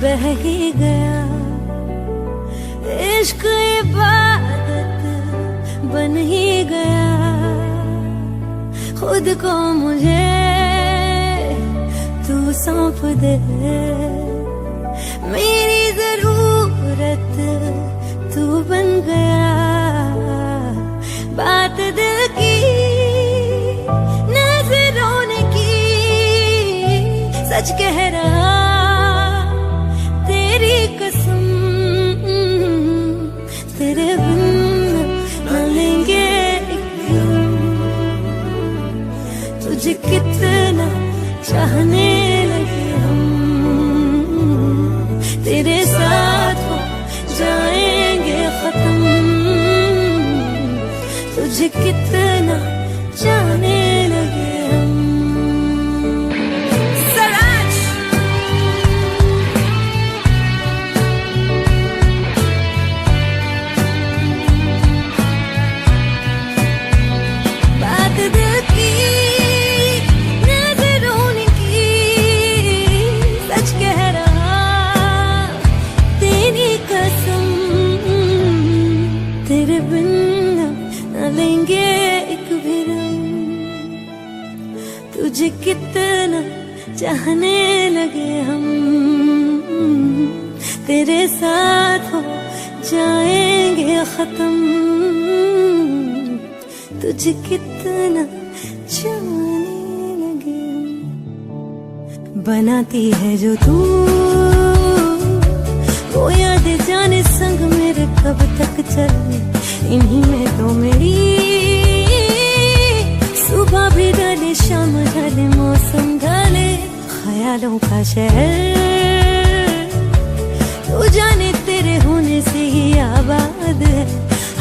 बह ही गया, इश्क इबादत बन ही गया। खुद को मुझे तू सौंप दे, मेरी जरूरत तू बन गया। बात दिल की नजरों ने की, सच कह रहा तेरी कसम, तेरे बिन न लेंगे एक दम। तुझे कितना चाहने लगे हम, तेरे साथ हो जाएंगे खत्म। तुझे कितना चाहने लगे हम। बिन न लेंगे एक भी दम। तुझे कितना चाहने लगे हम, तेरे साथ हो जाएंगे खत्म। तुझे कितना चाहने लगे हम। बनाती है जो तू वो याद जाने संग मेरे कब तक चले, इन्हीं में तो मेरी सुबह भी ढले शाम ढले मौसम ढले। ख्यालों का शहर तू जाने तेरे होने से ही आबाद है।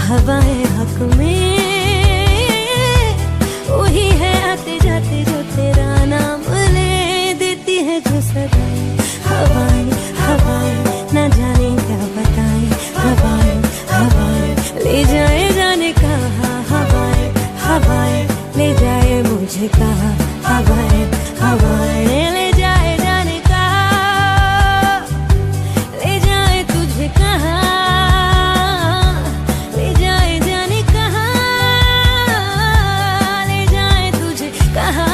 हवाएं हक में वही है आते जाते जो तेरा नाम ले देती है जो सदाएं। हवाएं हवाएं न जाने क्या बताएं, हवाएं हवाएं ले जाए जाने कहा। हवाएं हवाएं ले जाए मुझे कहा। हवाएं हवाएं ले जाए जाने कहा, ले जाए तुझे कहा, ले जाए जाने कहा, ले जाए तुझे कहा।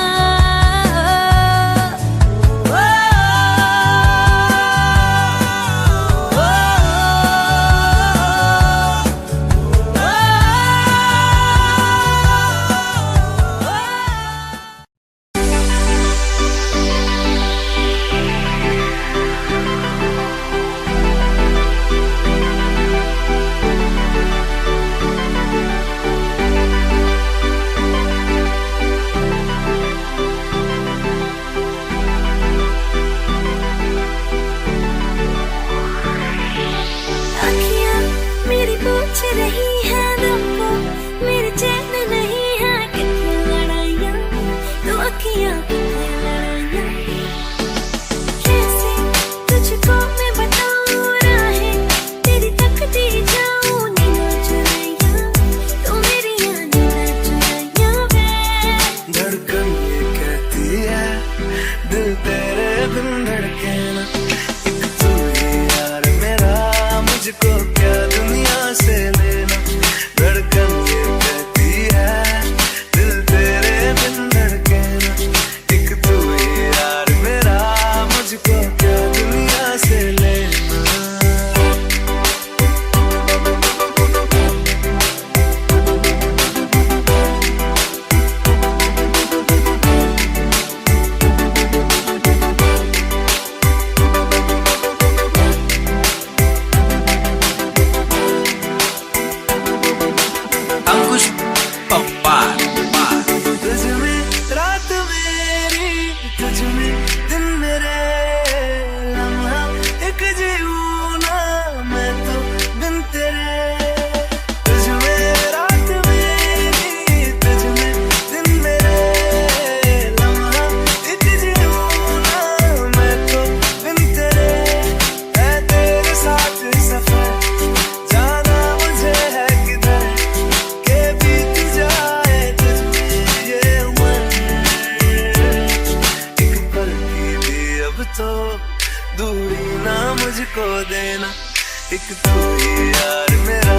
एक तू ही यार मेरा,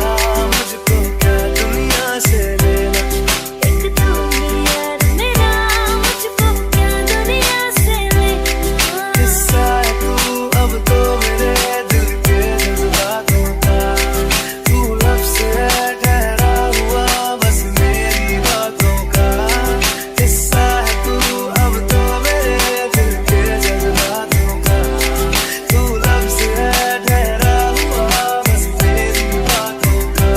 मुझको क्या दुनिया से लेना। एक तू ही यार मेरा, मुझको क्या दुनिया से लेना। किस्सा है तू अब तो मेरे दिल के जज्बातों का, तू लफ्ज़ है ठहरा हुआ बस मेरी बातों का। किस्सा है तू अब तो मेरे दिल के जज्बातों का, तू लफ्ज़ है ठहरा हुआ बस मेरी बातों का।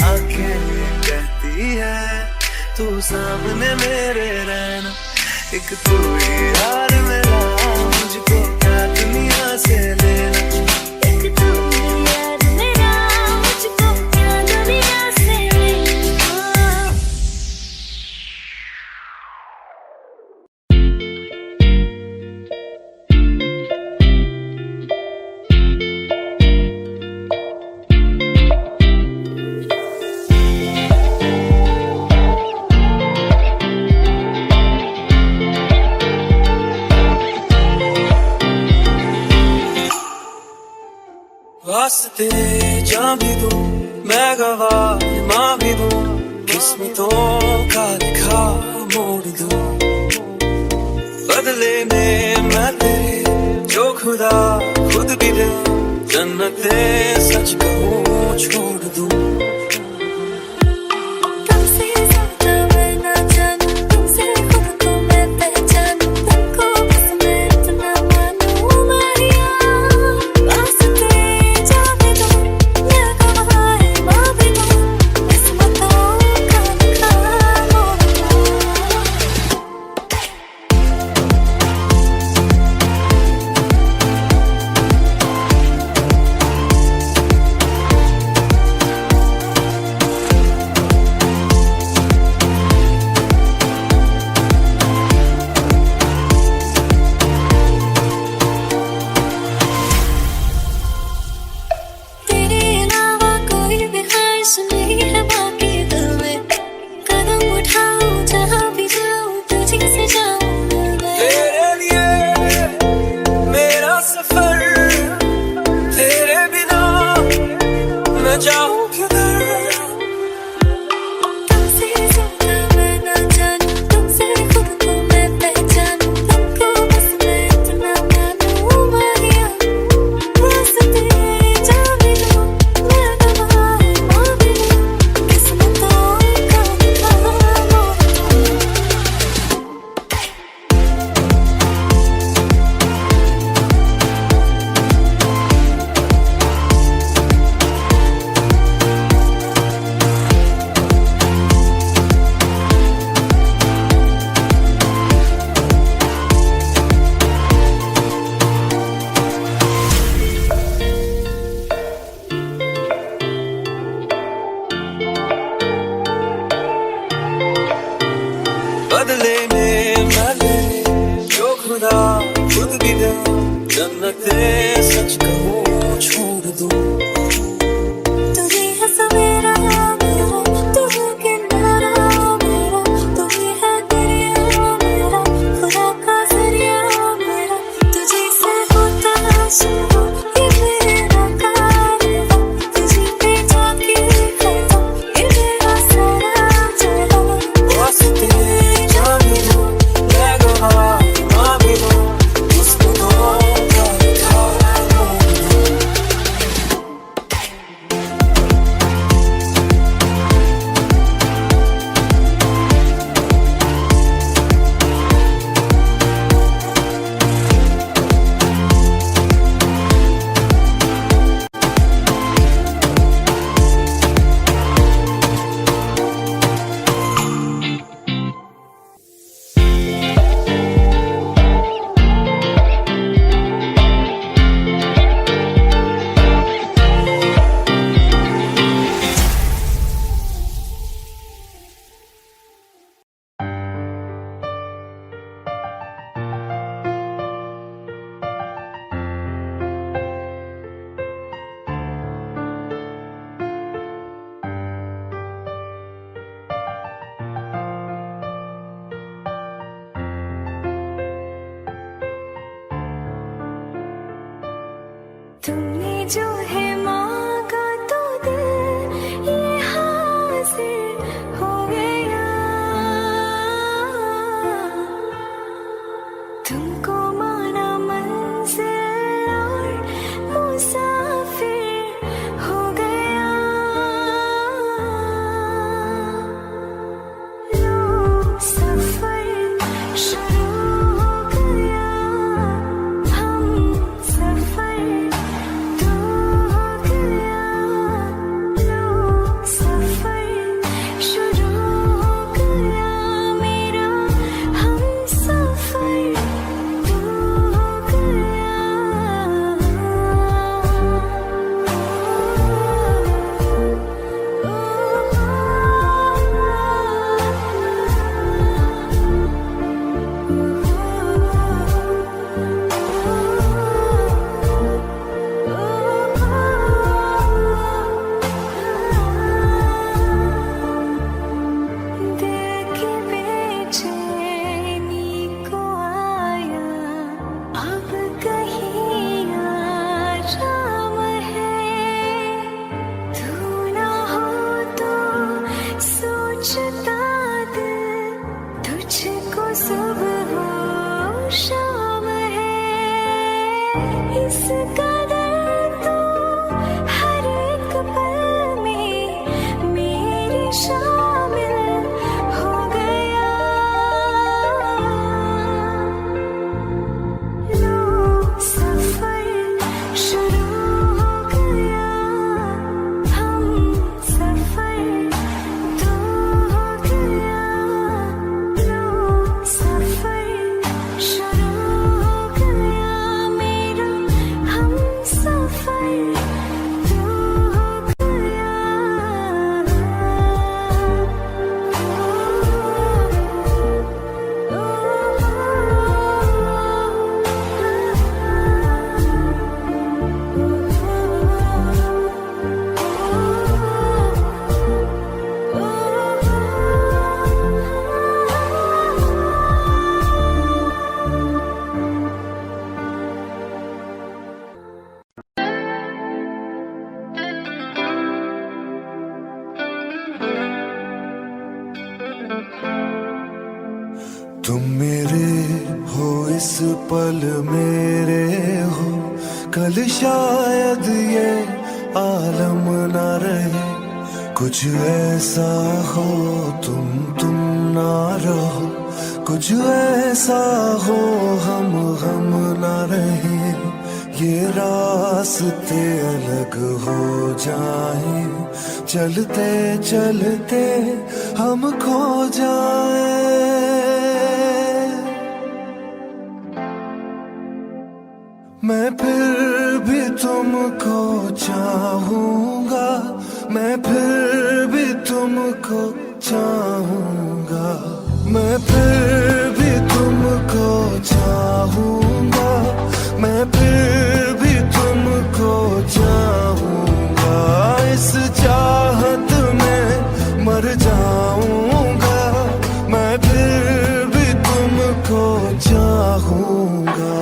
आंखें कहती है तू सामने मेरे रहना। एक तू ही यार मेरा, मुझको क्या दुनिया से लेना। एक तू ही यार मेरा, मुझको क्या दुनिया से लेना। वास्ते जा भी दूं मैं गवाह जन्नते सच कहूँ छोड़ दूँ। तुमसे ज्यादा मैं ना जानूं, तुमसे खुद को मैं पहचानूं, तुमको बस मैं इतना मानूं माहिया। वास्ते जाने दो, मैं गवाह माँ भी दूं, किस्मतों का लिखा मोड़ दूं। तेरे अलावा कोई भी ख्वाहिश नहीं है बाकी दिल में, कदम उठाऊं जहाँ भी जाऊं तुझी से जाऊं मैं। तेरे लिए मेरा सफर, तेरे बिना मैं जाऊँ किधर। तुमसे ज्यादा मैं ना जानूं, तुमसे खुद को मैं पहचानूं, तुमको बस मैं इतना मानूं माहिया। वास्ते जाने दो, मैं गवाह माँ भी दूं, किस्मतों का लिखा मोड़ दूं। बदले में मैं जो खुदा खुद भी दे, जन्नते सच कहूँ छोड़ दूँ। तू ही है सवेरा मेरा, तू है किनारा मेरा, तू ही है दरिया मेरा, खुदा का जरिया मेरा। तुझे से होता शुरू ये मेरा कारवां, तुझी पे जाके खत्म ये मेरा सारा जहां। वास्ते जाने दो, मैं गवाह माँ भी दूं, किस्मतों का लिखा मोड़ दूं। तुमने जो है मांगा तो दिल ये हासिल हो गया। तुमको माना मंजिल और मुसाफिर हो गया। लो सफर शुरू हो गया, हम सफर दो तुम मेरे हो इस पल मेरे हो, कल शायद ये आलम ना रहे। कुछ ऐसा हो तुम ना रहो, कुछ ऐसा हो हम ना रहे। ये रास्ते अलग हो जाए, चलते चलते हम खो जाए। मैं फिर भी तुमको चाहूंगा, मैं फिर भी तुमको चाहूंगा, मैं फिर भी तुमको चाहूंगा, मैं फिर भी तुमको चाहूंगा। इस चाहत में मर जाऊंगा, मैं फिर भी तुमको चाहूंगा।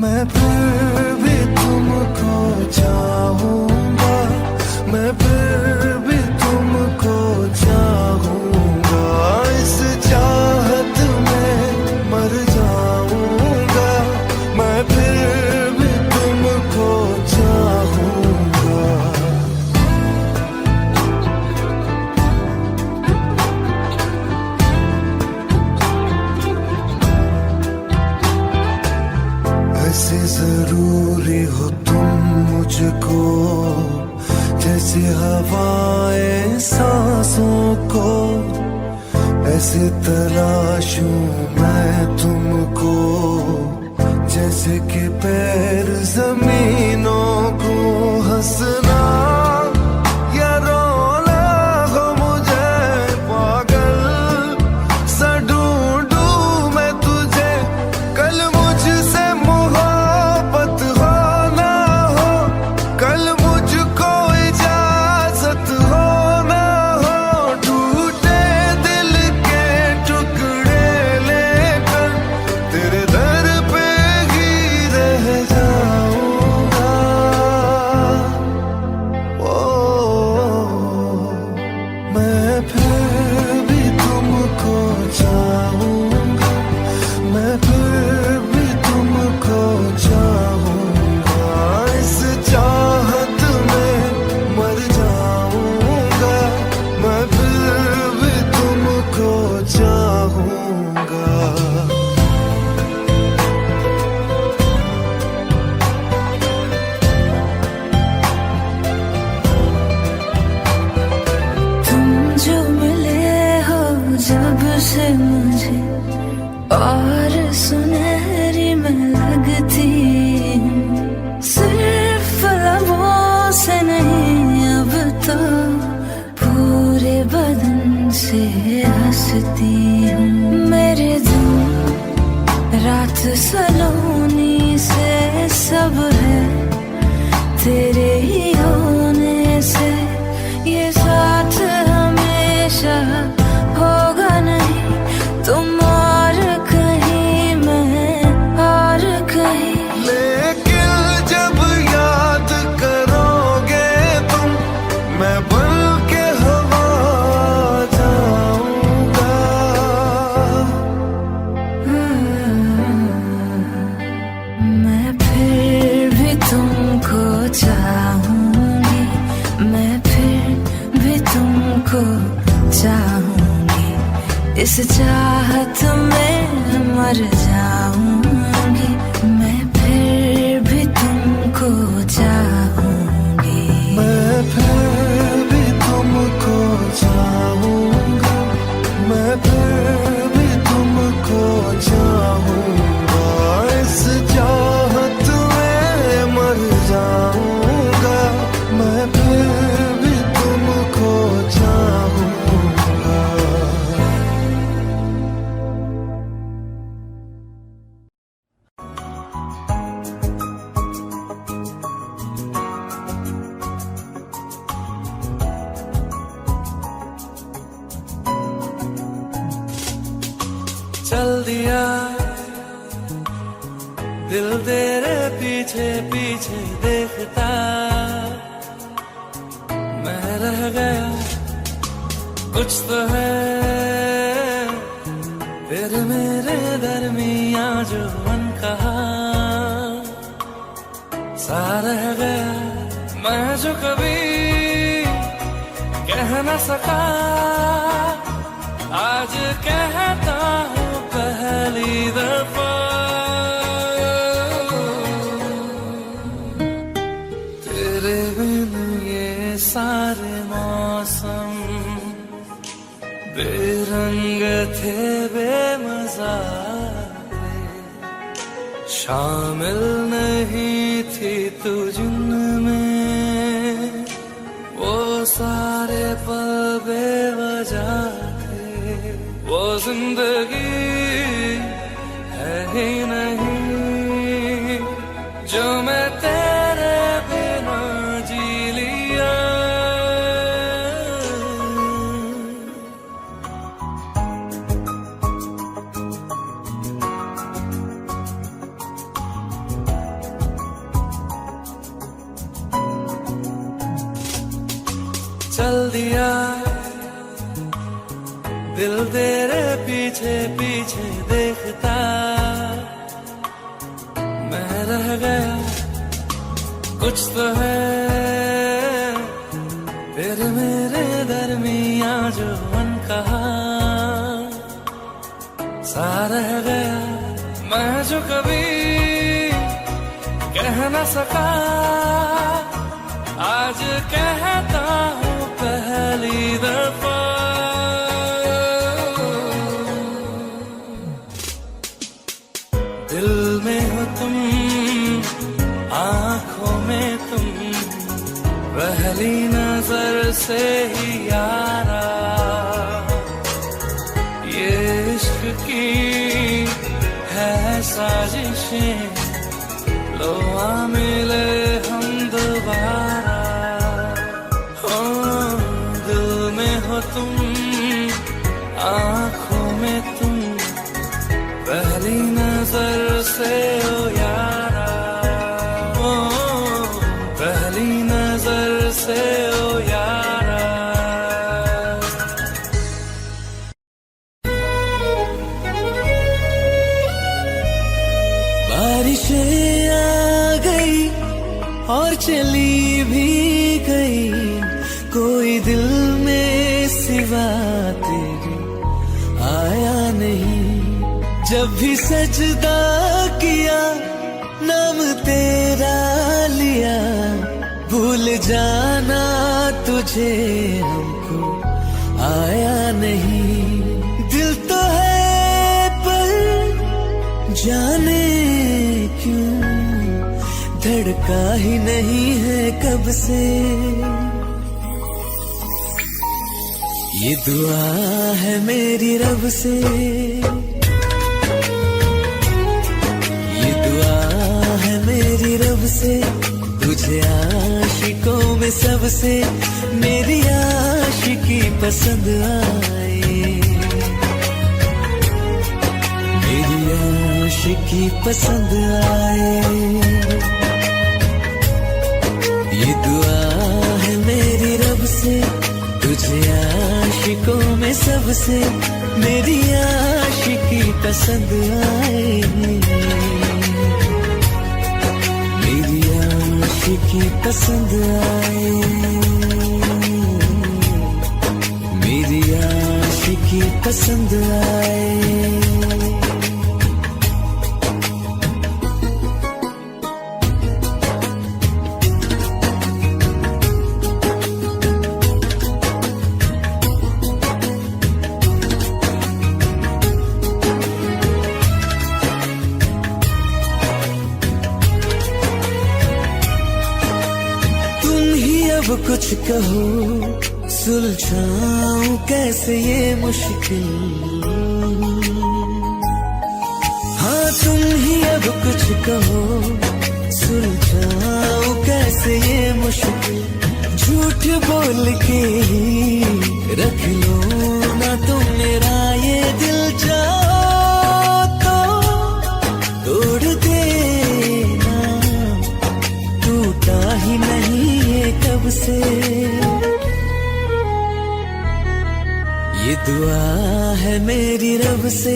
मैं फिर भी तुमको चाहूंगा, मैं फिर भी तुमको चाहूंगा। इस चाहत में मर जाऊंगा, मैं फिर भी तुमको चाहूंगा। ऐसे जरूरी हो तुम मुझको, जैसे हवाएं सांसों को। ऐसे तलाशूं मैं तुमको, जैसे कि पैर जमीनों को। हंसना या रोना हो मुझे पागल सा ढूंढूं मैं तुझे। कल मुझसे मोहब्बत हो ना हो, कल मुझको इजाजत हो ना हो। टूटे दिल के टुकड़े लेकर तेरे दर पे ही रह जाऊंगा। ओ मैं फिर भी तुमको चाहूंगा, मैं फिर भी तुमको चाहूंगा। इस चाहत में मर जाऊंगा, मैं फिर भी तुमको चाहूंगा। तुम जो मिले हो जब से मुझे, और सुनहरी मैं लगती हूँ। सिर्फ लबों से नहीं अब तो पूरे बदन से हंसती हूँ। मेरे दिन रात सलोनी से सब है तेरे ही होने से। ये साथ हमेशा होगा नहीं, तुम और कहीं मैं और कहीं। लेकिन जब याद करोगे तुम, मैं बन के हवा जाऊंगा। मैं फिर भी तुमको चाहूंगी, मैं फिर भी तुमको चाहूंगी। इस चाहत में मर जाऊंगी, मैं फिर भी तुमको चाहूंगी। मैं फिर भी तुमको चाहूंगा, मैं फिर भी तुमको चाहूंगा। इस चाहत में मर जाऊंगा, मैं फिर भी तुमको चाहूंगा। दिल तेरे पीछे पीछे देखता मैं रह गया, कुछ तो है तेरे मेरे दरमियां जो अनकहा सा रह गया। मैं जो कभी कह न सका आज कहता हूँ पहली दफा। तेरे बिन ये सारे मौसम बेरंग थे, बेमजा थे, शामिल नहीं थी तू जिनमें वो सारे पल बेवजह थे। वो जिंदगी है ही नहीं जो मैं तेरे बिना जी लिया। चल दिया दिल तेरे पीछे पीछे देखता मैं रह गया, कुछ तो है तेरे मेरे दरमियां जो अनकहा सा रह गया। मैं जो कभी कह न सका आज कहता हूँ पहली दफा। दिल में हो तुम, आंखों में तुम, पहली नजर से ही यारा ये इश्क की है साजिशें, लो आ मिले हम दोबारा। दिल में हो तुम, आंखों में तुम, पहली नजर से ओ यारा, ओ पहली नजर से ओ यारा। बारिशें आ गई और चली भी गई, कोई दिल में सिवा तेरे आया नहीं। जब भी सजदा किया नाम तेरा लिया, भूल जाना तुझे हमको आया नहीं। दिल तो है पर जाने क्यों धड़का ही नहीं है कब से। ये दुआ है मेरी रब से, ये दुआ है मेरी रब से, तुझे आशिकों में सबसे मेरी आशिकी पसंद आए, मेरी आशिकी पसंद आए। ये दुआ है मेरी रब से, तुझे आशिकों में सबसे मेरी आशिकी पसंद आए, मेरी आशिकी पसंद आए, मेरी आशिकी पसंद आए। अब कुछ कहो सुलझाऊं कैसे ये मुश्किल, हाँ तुम ही अब कुछ कहो सुलझाऊं कैसे ये मुश्किल। झूठ बोल के ही रख लो ना तुम मेरा ये दिल, जाओ तो तोड़ दे दुआ है मेरी रब से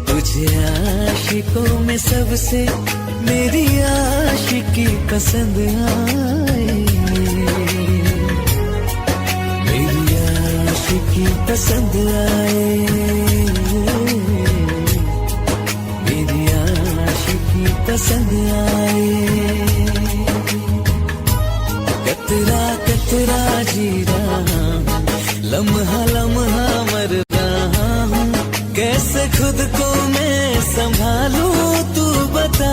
तुझे आशिकों में सबसे मेरी आशिकी पसंद आए, मेरी आशिकी पसंद आए, मेरी आशिकी पसंद आए। कतरा कतरा जी रहा हूँ, लम्हा लम्हा मर रहा हूँ, कैसे खुद को मैं संभालूं तू बता।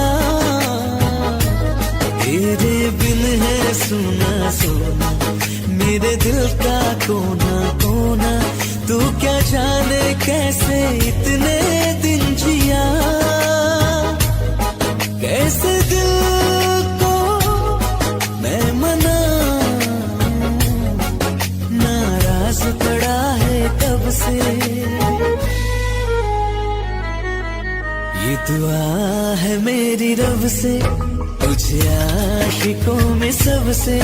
तेरे बिन है सुना सुना मेरे दिल का कोना कोना, तू क्या जाने कैसे इतने दिन जिया, कैसे दिल को मैं मनाऊं, नाराज पड़ा है कब से। ये दुआ है मेरी रब से तुझे आशिकों में सबसे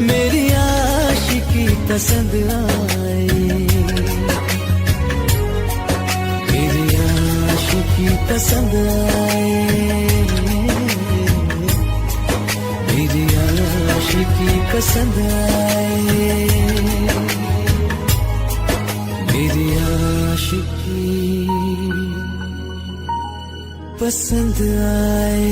मेरी आशिकी पसंद आए, मेरी आशिकी पसंद आए, मेरी आशिकी पसंद आए, मेरी आशिकी पसंद आए।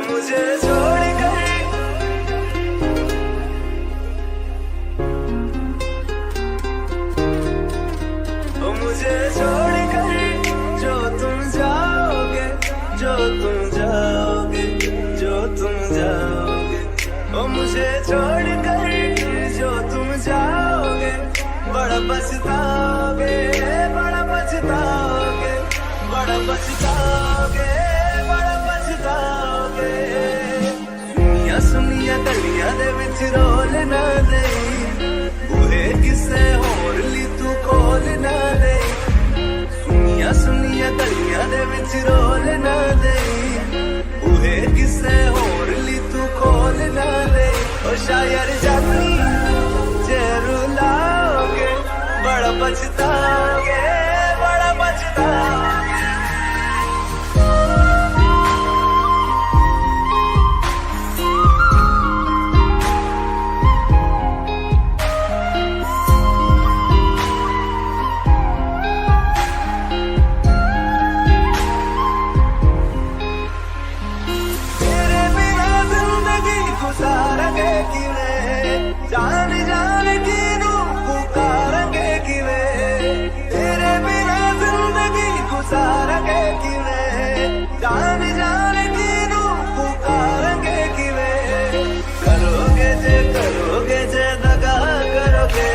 मुझे छोड़ कर मुझे छोड़ कर जो तुम जाओगे, जो तुम जाओगे, जो तुम जाओगे, ओ मुझे छोड़ कर जो तुम जाओगे, बड़ा पछताओगे, बड़ा पछताओगे, बड़ा पछताओगे, बड़ा पछताओगे। सुनिया सुनिया गलियां दे विच रोल ना दे, बूहे किसे होर ली तू खोल ना दे। सुनिया सुनिया गलियां दे विच रोल ना दे, बूहे किसे होर ली तू खोल ना दे। ओ शायर जानी जे रुलाओगे, बड़ा पछताओगे, बड़ा पछताओगे। जान जान किनू पुकारेंगे किवे, तेरे बिना जिंदगी गुजारेंगे किवे, जान जान किनू पुकारेंगे किवे। करोगे जे दगा करोगे,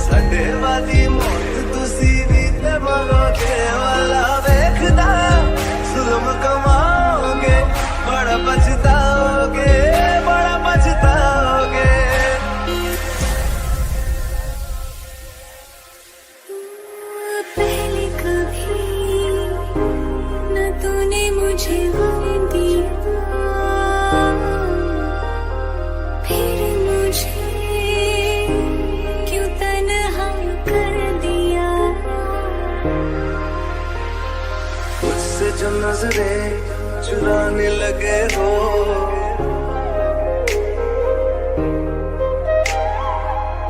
साडे वाली मौत तुसी भी ते मरोगे। वाला वेखदा जुल्म कमाओगे, बड़ा पछताओगे, बड़ा पछताओगे। पहले कभी न तूने मुझे गम दिया, फिर मुझे क्यों तन्हा कर दिया। मुझसे जो नजरें चुराने लगे हो,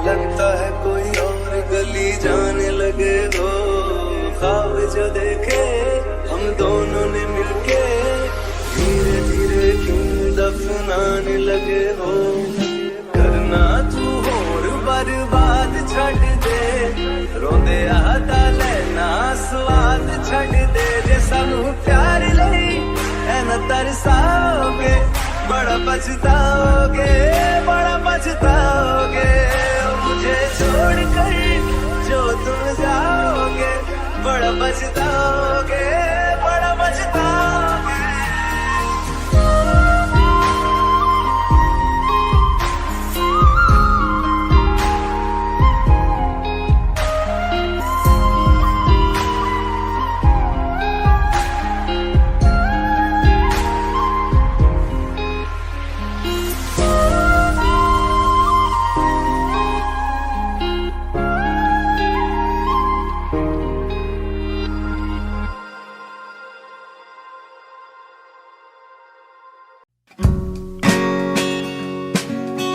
लगता है कोई और गली जाने लगे हो। ख्वाब जो देखे हम दोनों ने मिलके, धीरे धीरे क्यों दफनाने लगे हो। करना तू होर बर्बाद छड़ दे, रोंदे आता लेना स्वाद छड़ दे। जे सानू प्यार लई ऐना तरसाओगे, बड़ा पछताओगे, बड़ा पछताओगे। मुझे छोड़ कर जो तुम जाओगे, बड़ा पछताओगे, बड़ा पछताओगे।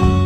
है।